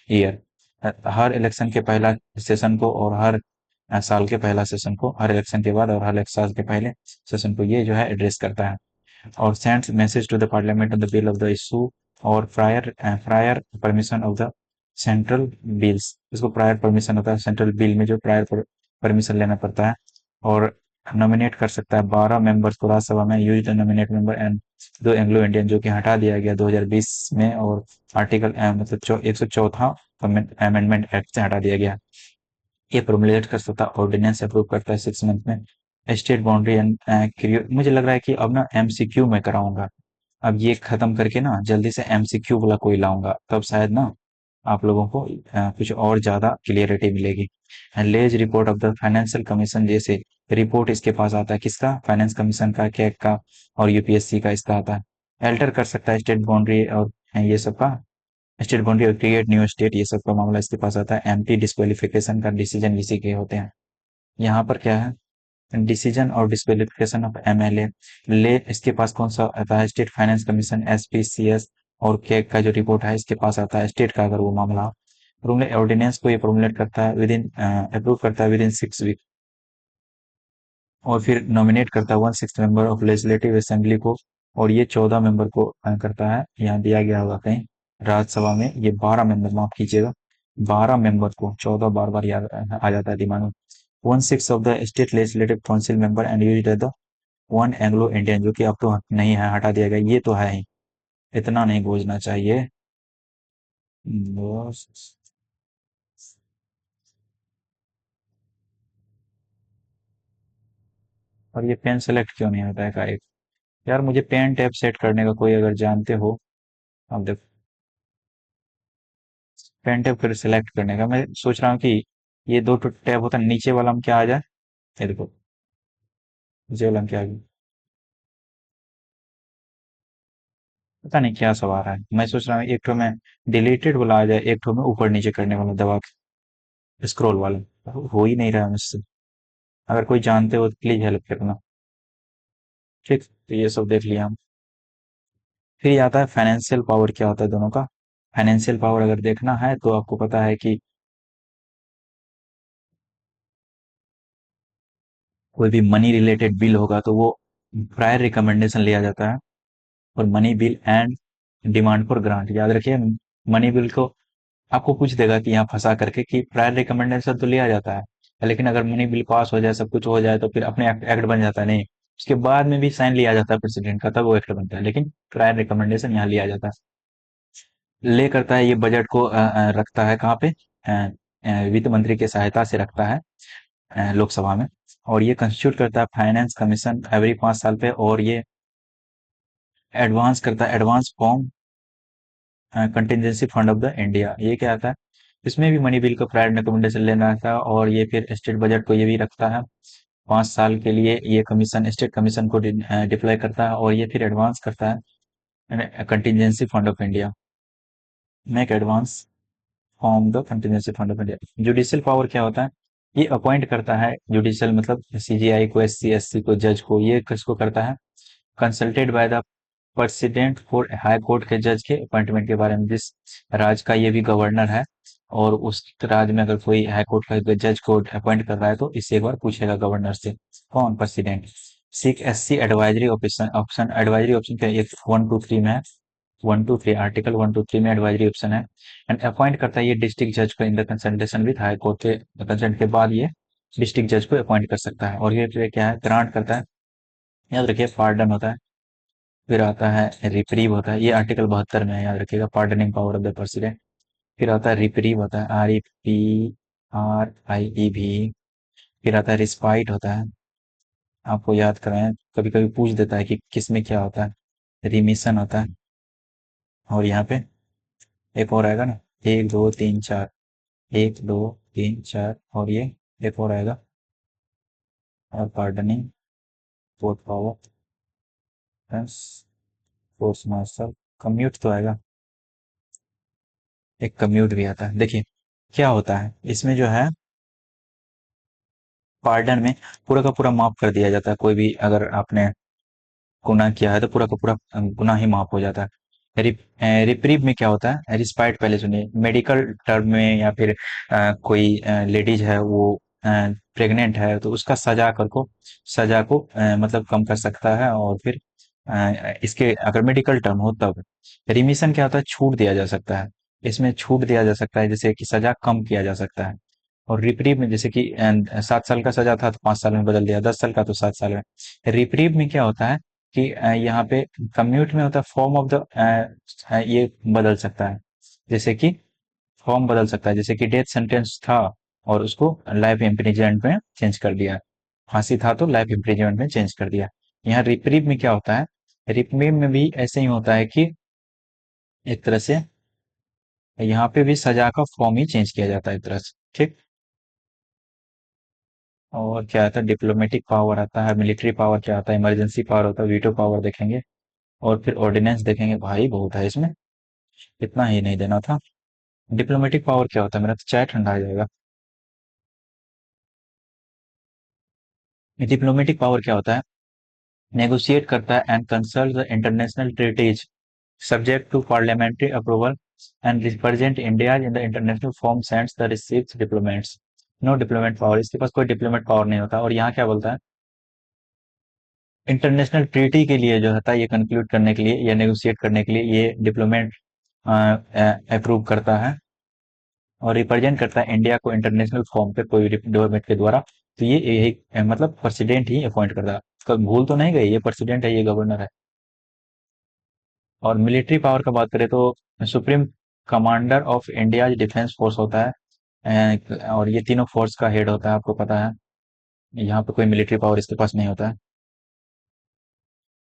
year. Her election के पहला सेशन को, और हर साल के पहला सेशन को, हर इलेक्शन के बाद और हर एक साल के पहले सेशन को ये जो है एड्रेस करता है। और sends message to the parliament on the bill of the issue, और prior permission of the central bills. इसको प्रायर परमिशन होता है सेंट्रल बिल में, जो प्रायर परमिशन लेना पड़ता है। और नॉमिनेट कर सकता है 12 मेंबर्स को राज्यसभा में, use the nominate member and दो एंग्लो इंडियन, जो कि हटा दिया गया 2020 में। और आर्टिकल मतलब 104 अमेंडमेंट एक्ट से हटा दिया गया। ये प्रोमुलेट कर सकता है, ऑर्डिनेंस अप्रूव करता है 6 मंथ में। स्टेट बाउंड्री एंड मुझे लग रहा है कि अब ना एमसीक्यू में कराऊंगा। अब ये खत्म करके ना जल्दी से एमसीक्यू वाला कोई लाऊंगा, तब शायद ना आप लोगों को कुछ और ज्यादा क्लियरिटी मिलेगी। Lays report of the financial commission, जैसे रिपोर्ट इसके पास आता है, किसका? फाइनेंस कमीशन का, कैग का, और यूपीएससी का इसका आता है। अल्टर कर सकता है स्टेट बाउंड्री और ये सब का, स्टेट बाउंड्री और क्रिएट न्यू स्टेट, ये सब का मामला इसके पास आता है। एमपी डिस्क्वालिफिकेशन का डिसीजन इसी के होते हैं। यहाँ पर क्या है? डिसीजन और डिस्क्वालिफिकेशन ऑफ एमएलए, ले इसके पास कौन सा आता है? स्टेट फाइनेंस कमीशन, एसपीसीएस और कैग का जो रिपोर्ट है इसके पास आता है, स्टेट का अगर वो मामला हो। रूल ऑर्डिनेंस को ये प्रोमुलेट करता है विद इन, अप्रूव करता है विद इन 6 वीक। और फिर नॉमिनेट करता है 1/6 मेंबर ऑफ लेजिस्लेटिव असेंबली को। और ये 14 मेंबर को करता है, यहाँ दिया गया होगा कहीं। राज्यसभा में ये 12 मेंबर, माफ कीजिएगा, 12 मेंबर को, 14 बार बार याद आ जाता है दिमाग में। 1/6 of the state legislative council member and use the one Anglo Indian, जो कि अब तो नहीं है, हटा दिया गया। ये तो है ही, इतना नहीं गूंजना चाहिए बस। और ये पेन सेलेक्ट क्यों नहीं होता है का एक? यार मुझे पेन टैब सेट करने का कोई अगर जानते हो, अब देखो। पेन टैब फिर सिलेक्ट करने का मैं सोच रहा हूँ कि ये दो टैब होता है, नीचे वाला में क्या आ जाए। ये देखो, नीचे वाला में क्या आ गया, पता नहीं क्या सब आ रहा है। मैं सोच रहा हूँ एक ठो में डिलीटेड वाला आ जाए, एक ठो में ऊपर नीचे करने वाला दबा के स्क्रॉल वाला, हो ही नहीं रहा है मुझसे। अगर कोई जानते हो तो प्लीज हेल्प करना। ठीक, तो ये सब देख लिया हम। फिर ये आता है फाइनेंशियल पावर, क्या होता है दोनों का। फाइनेंशियल पावर अगर देखना है तो आपको पता है कि कोई भी मनी रिलेटेड बिल होगा तो वो प्रायर रिकमेंडेशन लिया जाता है। और money bill and demand for grant, याद रखिए। मनी बिल को आपको पूछ देगा कि यहाँ फंसा करके कि प्रायर रिकमेंडेशन तो लिया जाता है, लेकिन अगर मनी बिल पास हो जाए, सब कुछ हो जाए, तो फिर अपने एक्ट बन जाता है, नहीं। उसके बाद में भी साइन लिया जाता है प्रेसिडेंट का, तब वो एक्ट बनता है, लेकिन प्रायर रिकमेंडेशन यहाँ लिया जाता है। ले करता है ये बजट को रखता है कहाँ पे, वित्त मंत्री की सहायता से रखता है लोकसभा में। और ये कंस्टिट्यूट करता है फाइनेंस कमीशन एवरी 5 साल पे। और ये एडवांस करता है, advance form contingency fund of the India, ये क्या आता है। इसमें भी मनी बिल को प्रायर रिकमेंडेशन लेना था। और ये फिर स्टेट बजट को ये भी रखता है 5 साल के लिए। ये कमीशन स्टेट कमीशन को डिप्लॉय करता है। और ये फिर एडवांस करता है contingency fund of India, make advance form the contingency fund of India. Judicial power क्या होता है, ये अपॉइंट करता है। जुडिशियल मतलब सीजीआई को, एससी एससी को, जज को, ये किसको करता है, consulted by the president for high court के जज के अपॉइंटमेंट के बारे में। जिस राज्य का ये भी गवर्नर है, और उस राज्य में अगर कोई हाई कोर्ट का जज को अपॉइंट कर रहा है तो इससे एक बार पूछेगा गवर्नर से, कौन, president. Seek SC advisory option, option advisory option क्या, एक 1 2 3 में है। 1 2 3, आर्टिकल 1 2 3 में एडवाइजरी ऑप्शन है। एंड अपॉइंट करता है ये डिस्ट्रिक्ट जज को in the consultation with high court के कंसल्ट के बाद ये डिस्ट्रिक्ट जज को अपॉइंट कर सकता है। और ये फिर क्या है, ग्रांट करता है। याद रखिए, पार्डन होता है। फिर आता है रिप्रीव होता है, ये आर्टिकल 72 में है, याद रखिएगा, pardoning power of the president. फिर आता है रिप्रीव होता है, REPRIEV। फिर आता है रिस्पाइट होता है, आपको याद कराएं, कभी कभी पूछ देता है कि किस में क्या होता है। रिमिशन होता है। और यहाँ पे एक और आएगा ना, 1 2 3 4, 1 2 3 4, और ये एक और आएगा, और pardoning, court power, force marshal, commute तो आएगा, एक कम्यूट भी आता है। देखिए क्या होता है इसमें जो है, पार्डन में पूरा का पूरा माफ कर दिया जाता है। कोई भी अगर आपने गुनाह किया है तो पूरा का पूरा गुनाह ही माफ हो जाता है। रिप्रीव में क्या होता है, रिस्पाइट पहले सुनिए। मेडिकल टर्म में, या फिर कोई लेडीज है वो प्रेग्नेंट है, तो उसका सजा को मतलब कम कर सकता है। और फिर इसके अगर मेडिकल टर्म हो तब। रिमिशन क्या होता है, छूट दिया जा सकता है। इसमें छूट दिया जा सकता है, जैसे कि सजा कम किया जा सकता है। और रिप्रीव में जैसे कि 7 साल का सजा था तो 5 साल में बदल दिया, 10 साल का तो 7 साल में। रिप्रीव में क्या होता है कि यहाँ पे कम्यूट में होता है फॉर्म ऑफ द, ये बदल सकता है। जैसे कि फॉर्म बदल सकता है, जैसे कि डेथ सेंटेंस था और उसको लाइफ इम्प्रिजनमेंट में चेंज कर दिया। फांसी था तो लाइफ इम्प्रिजनमेंट में चेंज कर दिया। यहाँ रिप्रीव में क्या होता है, रिप्रीव में भी ऐसे ही होता है कि एक तरह से यहाँ पे भी सजा का फॉर्म ही चेंज किया जाता है एक तरह से। ठीक। और क्या आता है, डिप्लोमेटिक पावर आता है, मिलिट्री पावर क्या आता है, इमरजेंसी पावर होता है, वीटो पावर देखेंगे। और फिर ऑर्डिनेंस देखेंगे। भाई बहुत है इसमें, इतना ही नहीं देना था। डिप्लोमेटिक पावर क्या होता है, मेरा तो चाय ठंडा हो जाएगा। डिप्लोमेटिक पावर क्या होता है, नेगोशिएट करता है and consult the international treaties subject to parliamentary approval and represent India in the international form sends the received diplomats. No diplomat power, इसके पास कोई डिप्लोमेट पावर नहीं होता। और यहाँ क्या बोलता है, इंटरनेशनल ट्रीटी के लिए जो होता है, ये कंक्लूड करने के लिए या नेगोशिएट करने के लिए, ये डिप्लोमेट अप्रूव करता है और रिप्रेजेंट करता है इंडिया को इंटरनेशनल फॉर्म पे कोई गवर्नमेंट के द्वारा। तो ये एक मतलब प्रेसिडेंट ही अपॉइंट करता है। कब भूल तो नहीं गए, ये प्रेसिडेंट है, ये गवर्नर है। और मिलिट्री पावर का बात करें तो supreme commander of India defence force होता है। और ये तीनों फोर्स का हेड होता है, आपको पता है। यहाँ पे कोई मिलिट्री पावर इसके पास नहीं होता है।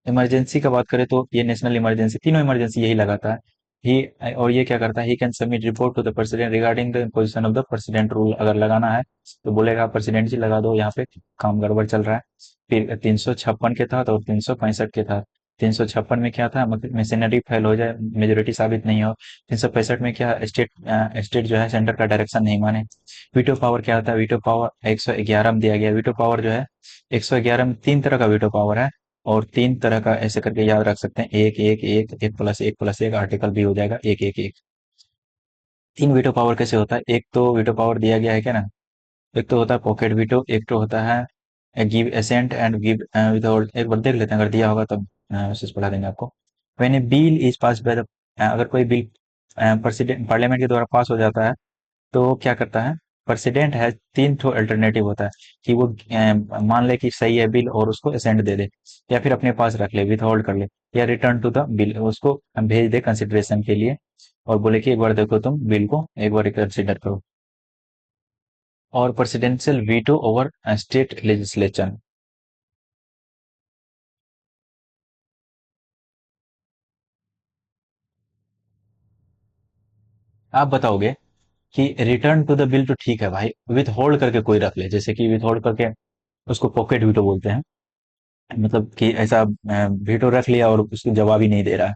इमरजेंसी का बात करें तो ये नेशनल इमरजेंसी, तीनों इमरजेंसी यही लगाता है। ही और ये क्या करता है, he can submit report to the president regarding the position of the president rule. अगर लगाना है तो बोलेगा प्रेसिडेंट जी लगा दो, यहाँ पे काम गड़बड़ चल रहा है। फिर 356 के तहत और 365 के तहत, 356 में क्या था, मशीनरी फेल हो जाए, मेजोरिटी साबित नहीं हो। 365 में क्या, स्टेट जो है सेंटर का डायरेक्शन नहीं माने। वीटो पावर क्या होता है, वीटो पावर 111 में दिया गया। वीटो पावर जो है 111 में तीन तरह का वीटो पावर है, और तीन तरह का ऐसे करके याद रख सकते हैं, एक एक एक एक प्लस एक प्लस एक, आर्टिकल भी हो जाएगा एक एक एक। तीन वीटो पावर कैसे होता है, एक तो वीटो पावर दिया गया है क्या ना, एक तो होता है पॉकेट वीटो, एक तो होता है give assent and give without. एक बार देख लेते हैं, अगर दिया होगा तब मैसेज पढ़ा देंगे आपको। When A bill is pass by the, अगर कोई बिल प्रेसिडेंट पार्लियामेंट के द्वारा पास हो जाता है, तो वो क्या करता है, प्रेसिडेंट है, तीन ठो अल्टरनेटिव होता है कि वो मान ले कि सही है बिल और उसको असेंट दे दे, या फिर अपने पास रख ले, विथ होल्ड कर ले, या रिटर्न टू द बिल, उसको भेज दे कंसिडरेशन के लिए, और बोले कि एक बार देखो तुम बिल को एक बार कंसिडर करो। और presidential veto over state legislation. आप बताओगे कि रिटर्न टू द बिल तो ठीक है भाई, विथ होल्ड करके कोई रख ले, जैसे कि विथ होल्ड करके उसको पॉकेट वीटो बोलते हैं, मतलब कि ऐसा वीटो रख लिया और उसको जवाब ही नहीं दे रहा है।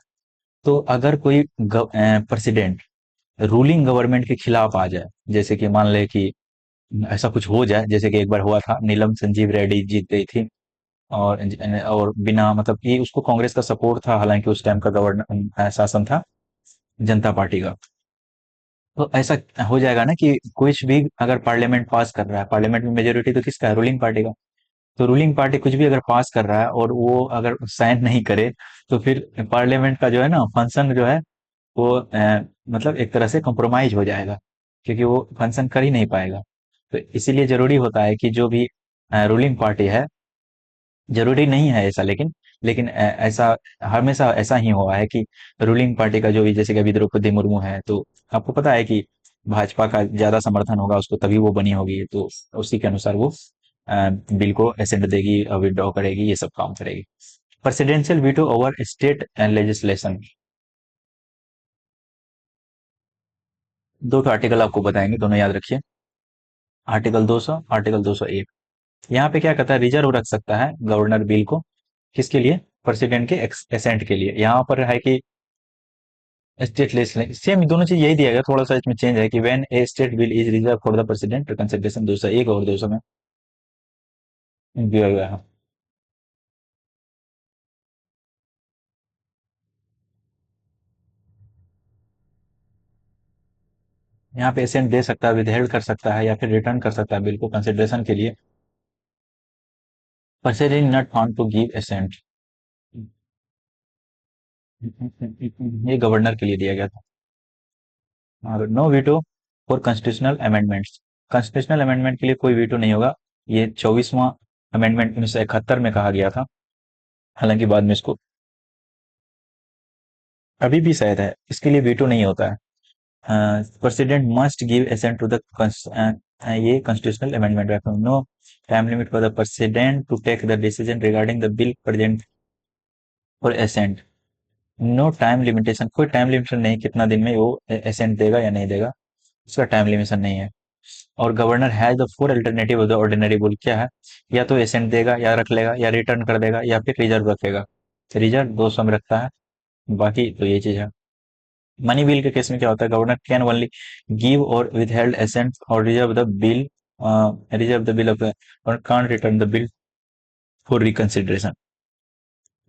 तो अगर कोई प्रेसिडेंट रूलिंग गवर्नमेंट के खिलाफ आ जाए, जैसे कि मान ले कि ऐसा कुछ हो जाए, जैसे कि एक बार हुआ था, नीलम संजीव रेड्डी जीत गई थी, और बिना मतलब कि उसको कांग्रेस का सपोर्ट था, हालांकि उस टाइम का गवर्नर शासन था जनता पार्टी का। तो ऐसा हो जाएगा ना कि कुछ भी अगर पार्लियामेंट पास कर रहा है, पार्लियामेंट में मेजोरिटी तो किसका है, रूलिंग पार्टी का। तो रूलिंग पार्टी कुछ भी अगर पास कर रहा है और वो अगर साइन नहीं करे, तो फिर पार्लियामेंट का जो है ना फंक्शन जो है वो मतलब एक तरह से कॉम्प्रोमाइज हो जाएगा, क्योंकि वो फंक्शन कर ही नहीं पाएगा। तो इसीलिए जरूरी होता है कि जो भी रूलिंग पार्टी है, जरूरी नहीं है ऐसा, लेकिन ऐसा हमेशा ऐसा ही हुआ है कि रूलिंग पार्टी का जो भी, जैसे कि अभी द्रौपदी मुर्मू है, तो आपको पता है कि भाजपा का ज्यादा समर्थन होगा उसको, तभी वो बनी होगी, तो उसी के अनुसार वो बिल को एसेंट देगी, विड्रॉ करेगी, ये सब काम करेगी। Presidential veto over state legislation. दो तो आर्टिकल आपको बताएंगे, दोनों याद रखिए। Article 200, article 201। यहाँ पे क्या कहता है, रिजर्व रख सकता है गवर्नर बिल को, किसके लिए, प्रेसिडेंट के एसेंट के लिए। यहाँ पर है कि स्टेट लेजिस्लेशन, सेम दोनों चीज यही दिया गया, थोड़ा सा इसमें चेंज है कि when A state bill is reserve for the president consideration, 201 और 200 में दिया गया है। यहाँ पे एसेंट दे सकता है, विदहेल्ड कर सकता है, या फिर रिटर्न कर सकता है बिल को कंसिडरेशन के लिए। President not found to give assent, ये गवर्नर के लिए दिया गया था। और no veto for constitutional amendments, constitutional amendment के लिए कोई वीटो नहीं होगा। ये 24वां अमेंडमेंट 1971 में कहा गया था, हालांकि बाद में इसको, अभी भी शायद है, इसके लिए वीटो नहीं होता है। President must give assent to the, ये constitutional amendment, no time limit for the president to take the decision regarding the bill present for assent. No time limitation, कोई टाइम लिमिटेशन नहीं, कितना दिन में वो एसेंट देगा या नहीं देगा, उसका टाइम लिमिटेशन नहीं है। और governor has the four alternative of the ordinary bull, क्या है, या तो एसेंट देगा, या रख लेगा, या रिटर्न कर देगा, या फिर रिजर्व रखेगा। रिजर्व 200 में रखता है, बाकी तो ये चीज है। मनी बिल के केस में क्या होता है, governor can only give or withheld assent और reserve the bill of the, और can't return the bill for reconsideration.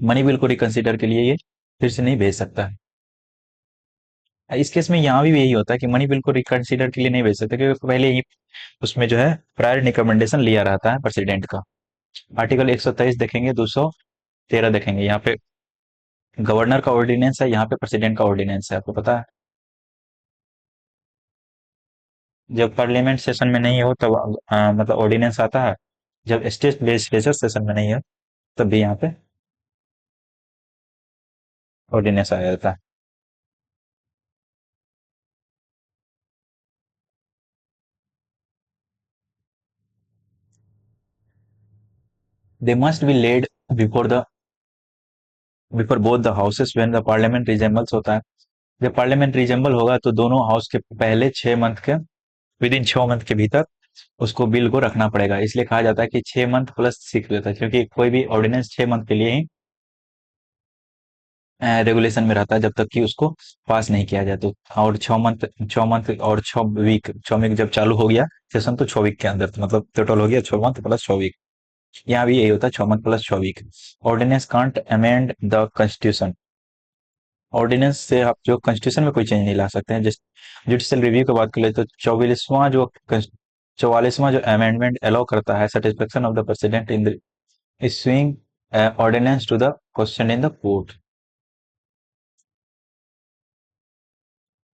Money bill को रिकंसिडर के लिए ये फिर से नहीं भेज सकता है। इस केस में यहाँ भी यही होता है कि मनी बिल को रिकंसिडर के लिए नहीं भेज सकते, क्योंकि पहले ही उसमें जो है प्रायर रिकमेंडेशन लिया रहता है प्रेसिडेंट का। आर्टिकल 123 देखेंगे, 213 देखेंगे, यहाँ पे गवर्नर का ऑर्डिनेंस है, यहाँ पे प्रेसिडेंट का ऑर्डिनेंस है, आपको पता है। जब पार्लियामेंट सेशन में नहीं हो तब मतलब ऑर्डिनेंस आता है, जब स्टेट लेजिस्लेचर सेशन में नहीं हो तब भी यहाँ पे ऑर्डिनेंस आ जाता है। They must be laid before the, before both the houses when the parliament resembles होता है। जब पार्लियामेंट रीजम्बल होगा तो दोनों हाउस के पहले 6 मंथ के, विद इन 6 मंथ के भीतर उसको बिल को रखना पड़ेगा। इसलिए कहा जाता है कि 6 मंथ प्लस 6 रहता है, क्योंकि कोई भी ऑर्डिनेंस 6 मंथ के लिए ही रेगुलेशन में रहता है, जब तक कि उसको पास नहीं किया जाए तो। और 6 मंथ, 6 मंथ और 6 वीक, 6 वीक जब चालू हो गया सेशन तो 6 वीक के अंदर, तो मतलब टोटल हो गया 6 मंथ प्लस 6 वीक। यहाँ भी यही होता है, 6 month plus 6 week. Ordinance can't amend the constitution. Ordinance से आप जो कॉन्स्टिट्यूशन में कोई चेंज नहीं ला सकते हैं। जस्ट जुडिशियल रिव्यू की बात कर ले तो 44वां जो अमेंडमेंट अलाउ करता है satisfaction of the president in the issuing ordinance to the question in the court.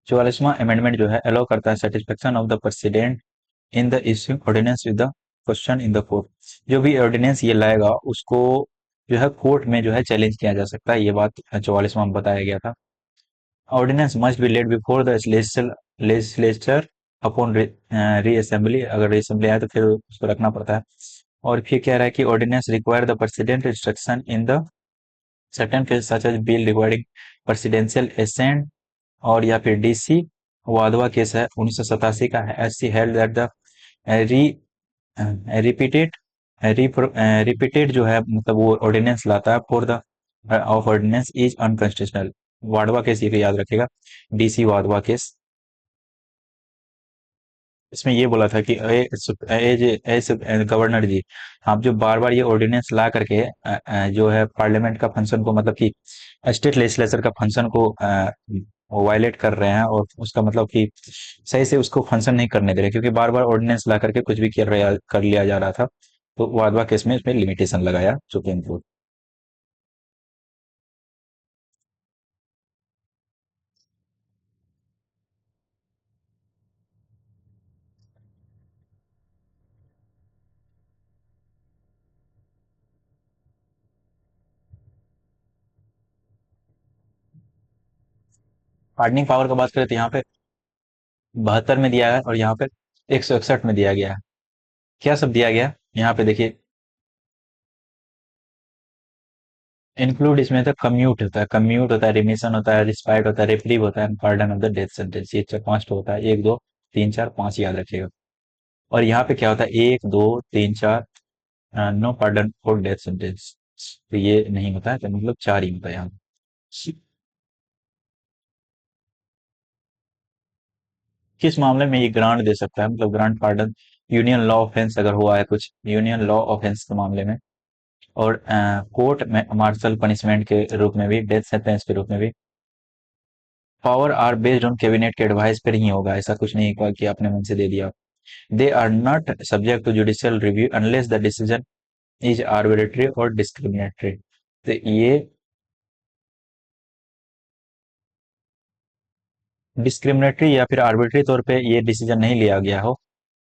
44वां अमेंडमेंट जो है अलाउ करता है satisfaction of the president in the issuing ordinance with the question in the court. जो भी ऑर्डिनेंस ये लाएगा उसको जो है कोर्ट में जो है चैलेंज किया जा सकता है। ये बात 44वां में बताया गया था। Ordinance must be laid before the legislature upon reassembly. अगर रीअसेंबली आए तो फिर उसको रखना पड़ता है। और फिर कह रहा है कि ordinance require the president instruction in the certain case such as bill requiring presidential assent और या फिर डीसी। वाधवा केस है 1987 का है। SC held that the re repeated repeated जो है मतलब वो ऑर्डिनेंस लाता है for the of ordinance is unconstitutional. Wadhwa case ये याद रखेगा, डीसी वाडवा केस। इसमें ये बोला था कि गवर्नर जी, आप जो बार बार ये ऑर्डिनेंस ला करके जो है पार्लियामेंट का फंक्शन को मतलब कि स्टेट लेजिस्लेचर का फंक्शन को वायलेट कर रहे हैं, और उसका मतलब कि सही से उसको फंक्शन नहीं करने दे रहे, क्योंकि बार बार ऑर्डिनेंस ला करके कुछ भी कर लिया जा रहा था। तो वादवा केस में इसमें लिमिटेशन लगाया सुप्रीम कोर्ट। पार्डनिंग पावर का बात करें तो यहाँ पे 72 में दिया है, और यहाँ पे 161 में दिया गया है। क्या सब दिया गया यहाँ पे देखिए। इंक्लूड इसमें तो कम्यूट होता है, कम्यूट होता है, रिमिशन होता है, रिस्पाइट होता है, रिप्रीव होता है, pardon of the death sentence. ये चार पांच होता है, 1 2 3 4 5 याद रखिएगा। और यहाँ पे क्या होता है, 1 2 3 4 no pardon for death sentence. तो ये नहीं होता है, तो मतलब 4 ही होता है यहाँ। किस मामले में ये ग्रांट दे सकता है, मतलब grant pardon? Union law offence अगर हुआ है कुछ, यूनियन लॉ ऑफेंस के मामले में, और कोर्ट में मार्शल पनिशमेंट के रूप में भी, डेथ सेंटेंस के रूप में भी। Power are based on cabinet के एडवाइस पर ही होगा, ऐसा कुछ नहीं होगा कि आपने मन से दे दिया। They are not subject to judicial review unless the decision is arbitrary और डिस्क्रिमिनेटरी। तो ये डिस्क्रिमिनेटरी या फिर आर्बिट्रेरी तौर पे ये डिसीजन नहीं लिया गया हो,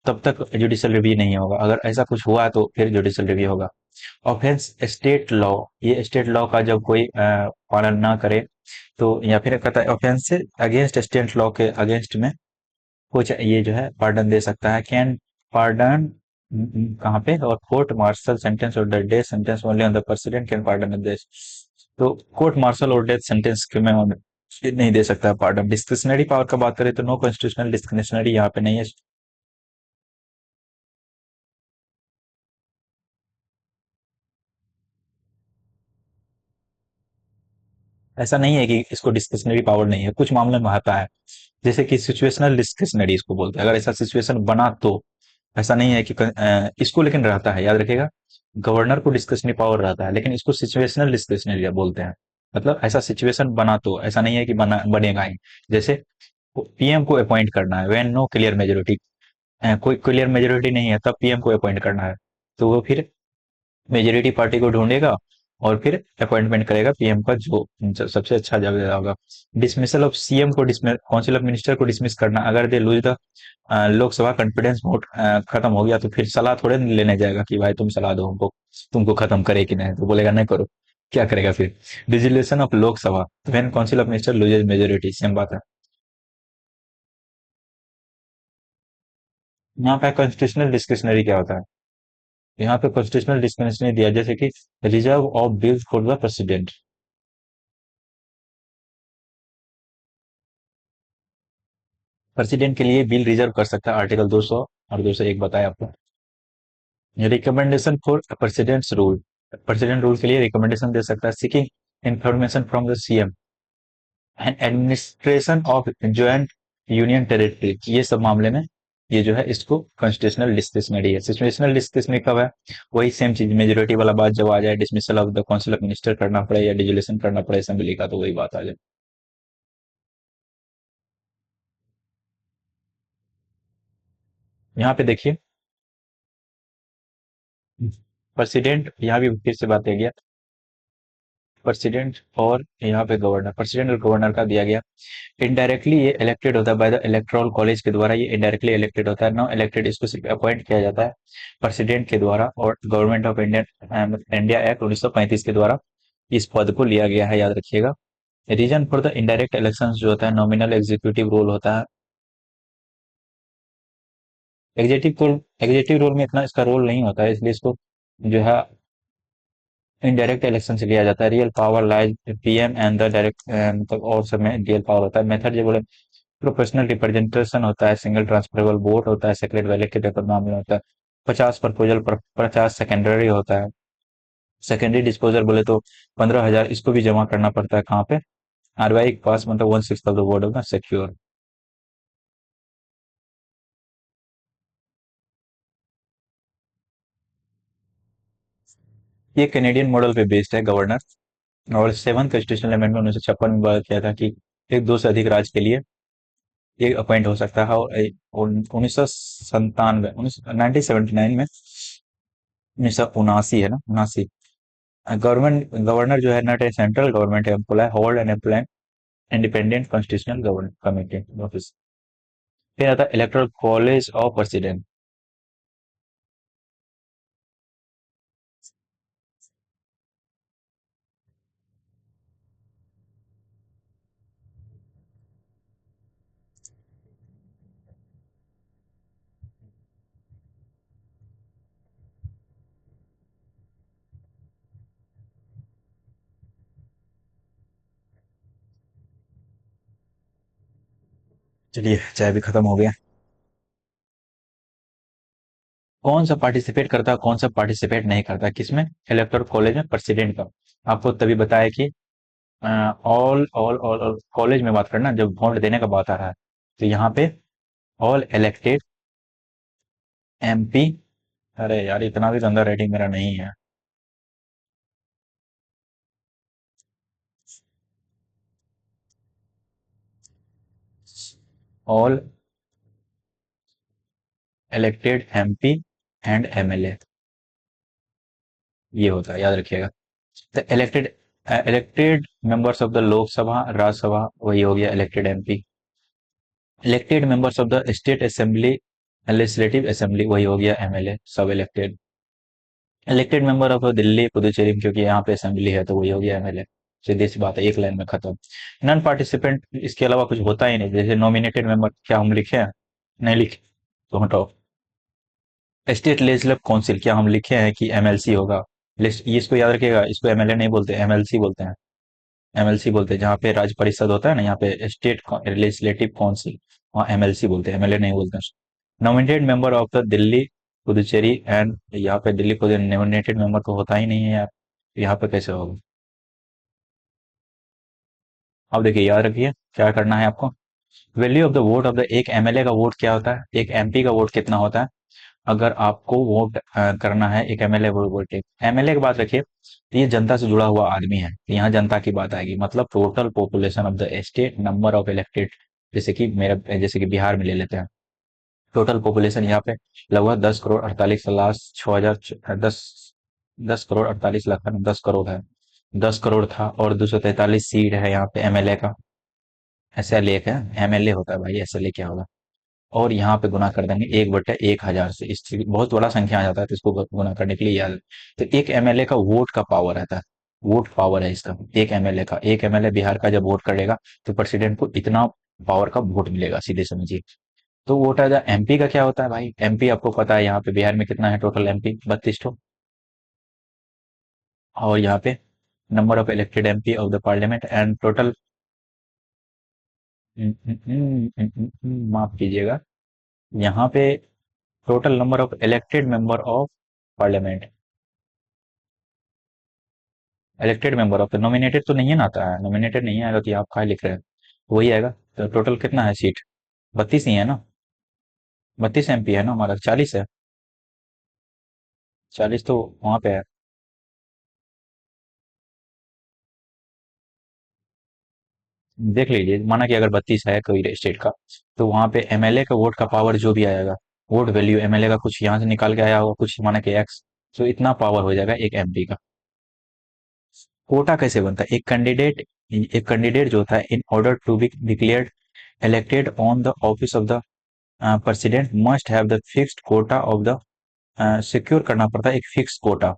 तब तक जुडिशियल रिव्यू नहीं होगा। अगर ऐसा कुछ हुआ तो फिर जुडिशियल रिव्यू होगा। ऑफेंस स्टेट लॉ, ये स्टेट लॉ का जब कोई पालन ना करे तो, या फिर कहता है ऑफेंस से अगेंस्ट स्टेट लॉ के अगेंस्ट में कुछ ये जो है पार्डन दे सकता है। कैन पार्डन कहाँ पे, और कोर्ट मार्शल सेंटेंस और the death sentence only on the president can pardon this. तो कोर्ट मार्शल और डेथ सेंटेंस के में ये नहीं दे सकता पार्डन। डिस्क्रिशनरी पावर का बात करें तो नो कॉन्स्टिट्यूशनल डिस्क्रिशनरी यहाँ पे नहीं है। ऐसा नहीं है कि इसको डिस्क्रिशनरी पावर नहीं है, कुछ मामले में आता है। जैसे कि सिचुएशनल डिस्क्रिशनरी इसको बोलते हैं, अगर ऐसा सिचुएशन बना तो। ऐसा नहीं है कि इसको लेकिन रहता है, याद रखिएगा। गवर्नर को डिस्क्रिशनरी पावर रहता है, लेकिन इसको सिचुएशनल डिस्क्रिशनरी बोलते हैं। मतलब ऐसा सिचुएशन बना तो, ऐसा नहीं है कि बनेगा ही। जैसे पीएम को अपॉइंट करना है, व्हेन नो क्लियर मेजोरिटी, कोई क्लियर मेजोरिटी नहीं है तब पीएम को अपॉइंट करना है, तो वो फिर मेजोरिटी पार्टी को ढूंढेगा और फिर अपॉइंटमेंट करेगा पीएम का, जो सबसे अच्छा जगह होगा। डिसमिसल ऑफ सीएम को, डिसमिस काउंसिल ऑफ मिनिस्टर को डिसमिस करना, अगर they lose the Lok Sabha confidence vote खत्म हो गया तो फिर सलाह थोड़े न लेने जाएगा कि भाई तुम सलाह दो हमको, तुमको खत्म करे कि नहीं, तो बोलेगा नहीं करो। क्या करेगा फिर? Dissolution of Lok Sabha, when council of minister loses majority, same बात है। यहाँ पे कॉन्स्टिट्यूशनल डिस्क्रिशनरी क्या होता है? यहाँ पे कॉन्स्टिट्यूशनल डिस्क्रिशनरी दिया, जैसे कि reserve of bills for the president. President के लिए बिल रिजर्व कर सकता है, आर्टिकल 200 और 201 बताया आपको। Recommendation for presidents rule, president rule के लिए रिकमेंडेशन दे सकता है। Seeking information from the CM and administration of joint union territory, ये सब मामले में ये जो है इसको कॉन्स्टिट्यूशनल डिस्क्रिशनरी है। सिचुएशनल डिस्क्रिशनरी कब है? वही सेम चीज, मेजोरिटी वाला बात जब आ जाए, dismissal of the council of minister करना पड़े या डिजोल्यूशन करना पड़े असेंबली का, तो वही बात आ जाए। यहाँ पे देखिए, प्रेसिडेंट, यहाँ भी फिर से बात है गया, प्रेसिडेंट और यहाँ पे गवर्नर, प्रेसिडेंट और गवर्नर का दिया गया। इनडायरेक्टली ये इलेक्टेड होता है बाय द इलेक्टोरल कॉलेज के द्वारा, ये इनडायरेक्टली इलेक्टेड होता है। नो इलेक्टेड, इसको सिर्फ अपॉइंट किया जाता है प्रेसिडेंट के द्वारा, और government of India India act 1935 के द्वारा इस पद को लिया गया है, याद रखिएगा। Reason for the indirect election जो होता है, नॉमिनल एग्जीक्यूटिव रोल होता है। एग्जीक्यूटिव रोल में इतना इसका रोल नहीं होता है, इसलिए इसको जो है इनडायरेक्ट इलेक्शन से लिया जाता है। Real power lies PM and the direct, मतलब और सब में रियल पावर होता है। मेथड जो बोले, प्रोफेशनल रिप्रेजेंटेशन होता है, सिंगल ट्रांसफरेबल वोट होता है, सेक्रेट वैलेट के पेपर मामले होता है। 50 प्रपोजल पर 50 सेकेंडरी होता है। सेकेंडरी डिस्पोजल बोले तो 15,000 इसको भी जमा करना पड़ता है, कहाँ पे? आरबीआई के पास, मतलब 1/6 of the vote of the secure. ये कैनेडियन मॉडल पे बेस्ड है गवर्नर। और सेवन कॉन्स्टिट्यूशनल अमेंडमेंट 1956 में बात किया था कि एक दो से अधिक राज्य के लिए एक अपॉइंट हो सकता है। और 1997, 1979 में, 1979 है ना, 79, गवर्नमेंट गवर्नर जो है not a central government employ, hold an employ independent constitutional government committee office. फिर आता है इलेक्टोरल कॉलेज ऑफ प्रेसिडेंट। चलिए, चाय भी खत्म हो गया। कौन सा पार्टिसिपेट करता है, कौन सा पार्टिसिपेट नहीं करता, किसमें? इलेक्टोरल कॉलेज में प्रेसिडेंट का। आपको तभी बताया कि ऑल ऑल ऑल कॉलेज में बात करना, जब वोट देने का बात आ रहा है, तो यहाँ पे ऑल इलेक्टेड एमपी, अरे यार इतना भी गंदा रेटिंग मेरा नहीं है। All elected MP and MLA, ये होता है, याद रखिएगा। The elected elected members of the Lok Sabha Rajya Sabha, वही हो गया elected MP. Elected members of the state assembly legislative assembly, वही हो गया एमएलए, सब elected. Elected member of Delhi Puducherry, क्योंकि यहाँ पे असेंबली है, तो वही हो गया एमएलए। सीधी सी बात है, एक लाइन में खत्म। नॉन पार्टिसिपेंट, इसके अलावा कुछ होता ही नहीं। जैसे नॉमिनेटेड मेंबर, क्या हम लिखे हैं? नहीं लिखे, तो हटाओ। स्टेट लेजिस्लेटिव काउंसिल, क्या हम लिखे हैं कि एमएलसी होगा? ये इसको याद रखिएगा, इसको एमएलए नहीं बोलते, एमएलसी बोलते हैं। एमएलसी बोलते हैं, जहाँ पे राज्य परिषद होता है ना, यहाँ पे स्टेट लेजिस्लेटिव काउंसिल, वहाँ एमएलसी बोलते हैं, एमएलए नहीं बोलते हैं। Nominated member of the Delhi Puducherry and, यहाँ पे दिल्ली को नॉमिनेटेड मेंबर तो होता ही नहीं है यार, यहाँ पे कैसे होगा? अब देखिए, याद रखिए क्या करना है आपको। Value of the vote of the, एक एमएलए का वोट क्या होता है, एक एमपी का वोट कितना होता है? अगर आपको वोट करना है एक एमएलए वोट, एमएलए की बात रखिए, तो ये जनता से जुड़ा हुआ आदमी है, तो यहाँ जनता की बात आएगी, मतलब total population of the state, number of elected. जैसे कि मेरा, जैसे कि बिहार में ले लेते हैं, टोटल पॉपुलेशन यहाँ पे लगभग 10,48,00,000 6,000 10 10,48,00,000 है ना, 10 करोड़ है। 10 करोड़ था, और 243 सीट है यहाँ पे एमएलए का। एसएलए का, एमएलए होता है भाई, एसएलए क्या होगा? और यहाँ पे गुना कर देंगे 1/1000 से, इस बहुत बड़ा संख्या आ जाता है, तो इसको गुना करने के लिए याद। तो एक एमएलए का वोट का पावर रहता है, वोट पावर है इसका, एक एमएलए का, एक एमएलए बिहार का जब वोट करेगा, तो प्रेसिडेंट को इतना पावर का वोट मिलेगा, सीधे समझिए। तो वोट है। एमपी का क्या होता है भाई? एमपी आपको पता है, यहाँ पे बिहार में कितना है टोटल एमपी? 32 ठो। और यहाँ पे number of elected MP of the parliament and total माफ कीजिएगा, यहाँ पे total number of elected member of parliament, elected member of, nominated तो नहीं है ना, आता है नॉमिनेटेड नहीं आएगा कि आप क्या लिख रहे हैं, वही आएगा। तो टोटल कितना है सीट? 32 ही है ना, 32 MP है ना हमारा, 40 है, 40 तो वहां पे है। देख लीजिए, माना कि अगर 32 है कोई स्टेट का, तो वहां पे एमएलए का वोट का पावर जो भी आएगा, वोट वैल्यू एमएलए का कुछ यहाँ से निकाल के आया होगा, कुछ माना कि एक्स, तो इतना पावर हो जाएगा एक एमपी का। कोटा कैसे बनता है? एक कैंडिडेट जो होता है, in order to be declared elected on the office of the president must have the fixed quota of the secure करना पड़ता है एक फिक्स कोटा।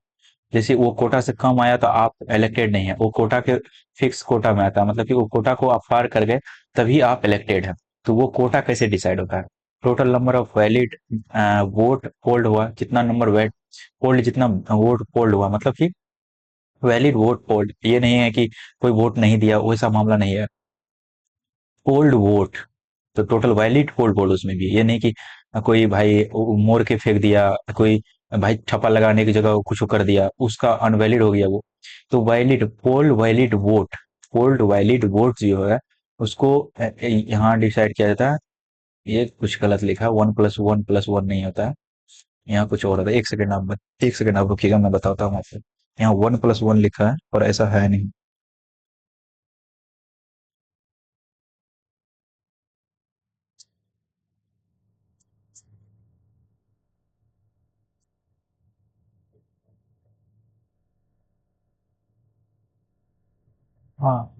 जैसे वो कोटा से कम आया तो आप इलेक्टेड नहीं है, वो कोटा के फिक्स कोटा में आता है, मतलब कि वो कोटा को आप पार कर गए तभी आप इलेक्टेड है। तो वो कोटा कैसे डिसाइड होता है? Total number of valid vote polled हुआ, जितना नंबर वैट पोल्ड, जितना वोट पोल्ड हुआ, मतलब कि वैलिड वोट पोल्ड, ये नहीं है कि कोई वोट नहीं दिया, वैसा मामला नहीं है। पोल्ड वोट, तो टोटल वैलिड पोल वोट उसमें भी, ये नहीं कि कोई भाई मोड़ के फेंक दिया, कोई भाई ठप्पा लगाने की जगह कुछ कर दिया, उसका अनवैलिड हो गया वो। तो valid poll valid vote, polled valid vote जो है उसको यहाँ डिसाइड किया जाता है। ये कुछ गलत लिखा है, 1+1+1 नहीं होता है, यहाँ कुछ और होता है। एक सेकंड आप रुकिएगा, मैं बताता हूँ आपको। यहाँ 1+1 लिखा है और ऐसा है नहीं। हाँ,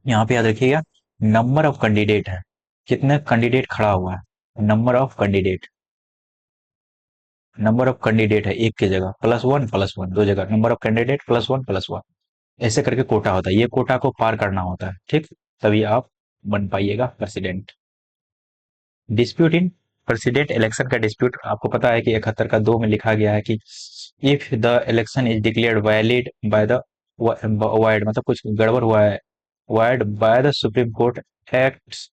यहाँ पे याद रखिएगा, नंबर ऑफ कैंडिडेट है, कितने कैंडिडेट खड़ा हुआ है, नंबर ऑफ कैंडिडेट है एक की जगह, +1+1 दो जगह, नंबर ऑफ कैंडिडेट +1+1, ऐसे करके कोटा होता है, ये कोटा को पार करना होता है, ठीक, तभी आप बन पाइएगा president. Dispute in president election का डिस्प्यूट, आपको पता है कि 71 का 2 में लिखा गया है कि if the election is declared valid by the wide, मतलब कुछ गड़बड़ हुआ है, wide by the supreme court, acts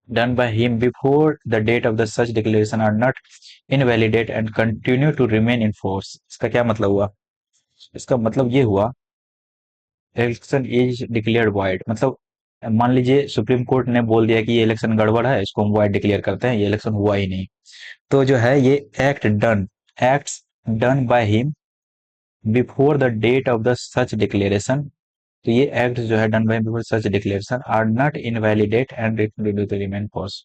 done by him before the date of the such declaration are not invalidate and continue to remain in force। इसका क्या मतलब हुआ? इसका मतलब ये हुआ, इलेक्शन इज डिक्लेयर्ड वाइड, मतलब मान लीजिए सुप्रीम कोर्ट ने बोल दिया कि ये इलेक्शन गड़बड़ है, इसको हम वाइड डिक्लेयर करते हैं, ये इलेक्शन हुआ ही नहीं। तो जो है ये acts done by him before the date of the such declaration, तो ये एक्ट जो है done by before such declaration are not invalidate and remain force.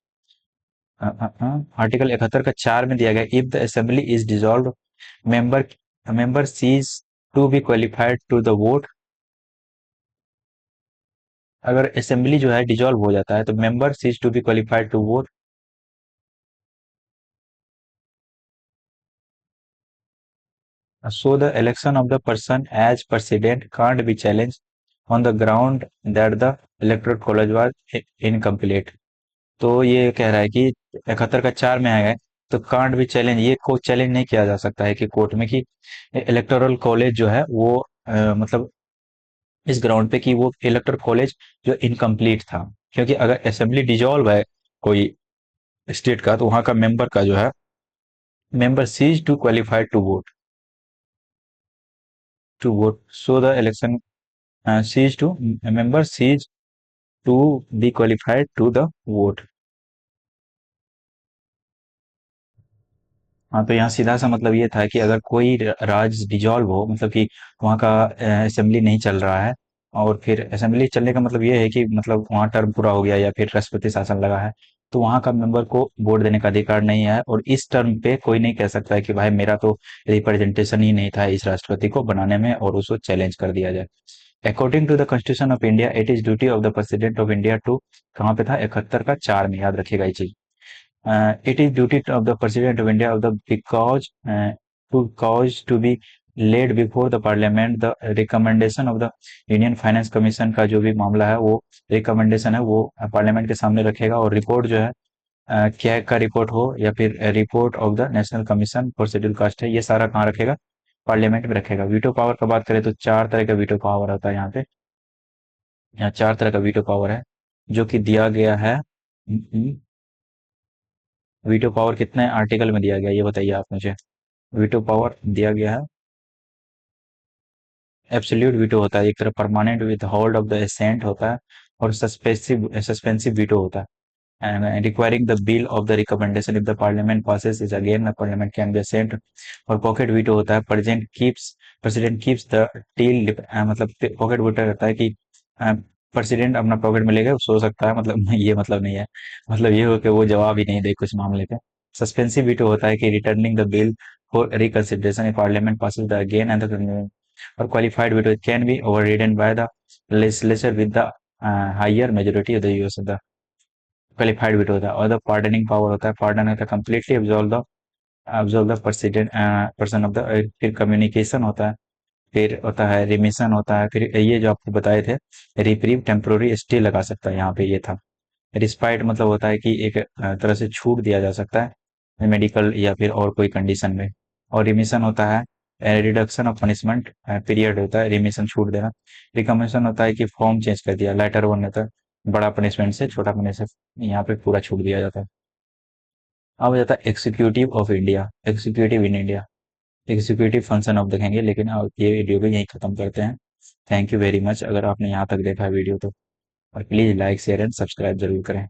Article 71 का 4 में दिया गया, if the assembly is dissolve, member member cease to be qualified to the vote, अगर असेंबली जो है डिसॉल्व हो जाता है तो member cease to be qualified to vote, so the election of the person as president can't be challenge on the ground that the electoral college was incomplete. तो ये कह रहा है कि 71 का 4 में आएगा, तो कांट भी चैलेंज, ये को चैलेंज नहीं किया जा सकता है कि कोर्ट में कि इलेक्टोरल कॉलेज जो है वो मतलब इस ग्राउंड पे कि वो इलेक्टोरल कॉलेज जो इनकम्प्लीट था, क्योंकि अगर असेंबली डिजॉल्व है कोई स्टेट का, तो वहां का मेंबर का जो है, member cease to qualified to vote so the election cease to member cease to be qualified to the vote. हाँ, तो यहाँ सीधा सा मतलब ये था कि अगर कोई राज्य डिजॉल्व हो, मतलब कि वहाँ का असेंबली नहीं चल रहा है, और फिर असेंबली चलने का मतलब ये है कि मतलब वहाँ टर्म पूरा हो गया या फिर राष्ट्रपति शासन लगा है, तो वहाँ का मेंबर को वोट देने का अधिकार नहीं है, और इस टर्म पे कोई नहीं कह सकता है कि भाई मेरा तो रिप्रेजेंटेशन ही नहीं था इस राष्ट्रपति को बनाने में, और उसको चैलेंज कर दिया जाए। According to the constitution of India, it is duty of the president of India to, कहाँ पे था? 71 का 4 में, याद रखिएगा ये चीज। It is duty of the President of India of the because to cause to be laid before the Parliament the recommendation of the Union Finance Commission का जो भी मामला है, वो रिकमेंडेशन है, वो पार्लियामेंट के सामने रखेगा, और रिपोर्ट जो है क्या का रिपोर्ट हो या फिर report of the national commission for schedule caste है, ये सारा कहाँ रखेगा? पार्लियामेंट में रखेगा। वीटो पावर का बात करें तो 4 तरह का वीटो पावर होता है यहाँ पे, यहाँ 4 तरह का वीटो पावर है। जो कि दिया गया है। वीटो पावर कितने आर्टिकल में दिया गया है, ये बताइए आप मुझे। वीटो पावर दिया गया है, एब्सोल्यूट वीटो होता है एक तरह, permanent withhold of the assent होता है, और सस्पेंसिव वीटो होता है। And requiring the bill of the recommendation if the parliament passes is again the parliament can be sent। और पॉकेट वीटो होता है, प्रेसिडेंट कीप्स द टील, मतलब पॉकेट वीटो रहता है कि प्रेसिडेंट अपना पॉकेट में लेके सो सकता है, मतलब ये मतलब नहीं है, मतलब ये हो कि वो जवाब ही नहीं दे कुछ मामले पे। सस्पेंसिव वीटो होता है कि returning the bill for reconsideration if parliament passes the again and the, और qualified veto can be overridden by the legislature with the higher majority of the US. Qualified veto होता है। और द पार्डनिंग पावर होता है, पार्डन होता है completely absolve the president person of the. फिर कम्युनिकेशन होता है, फिर होता है रिमिशन होता है, फिर ये जो आपको बताए थे, रिप्रीव टेम्पोररी स्टे लगा सकता है यहाँ पे, ये था। रिस्पाइट मतलब होता है कि एक तरह से छूट दिया जा सकता है मेडिकल या फिर और कोई कंडीशन में। और रिमिशन होता है रिडक्शन ऑफ पनिशमेंट पीरियड होता है, रिमिशन छूट देना। रिकमेंडेशन होता है कि फॉर्म चेंज कर दिया, लेटर वन होता है बड़ा पनिशमेंट से छोटा पनिशमेंट, यहाँ पे पूरा छूट दिया जाता है। अब हो जाता है executive of India, executive in India, executive function अब देखेंगे, लेकिन अब ये वीडियो को यहीं खत्म करते हैं। थैंक यू वेरी मच, अगर आपने यहाँ तक देखा वीडियो तो। और please like share and subscribe जरूर करें।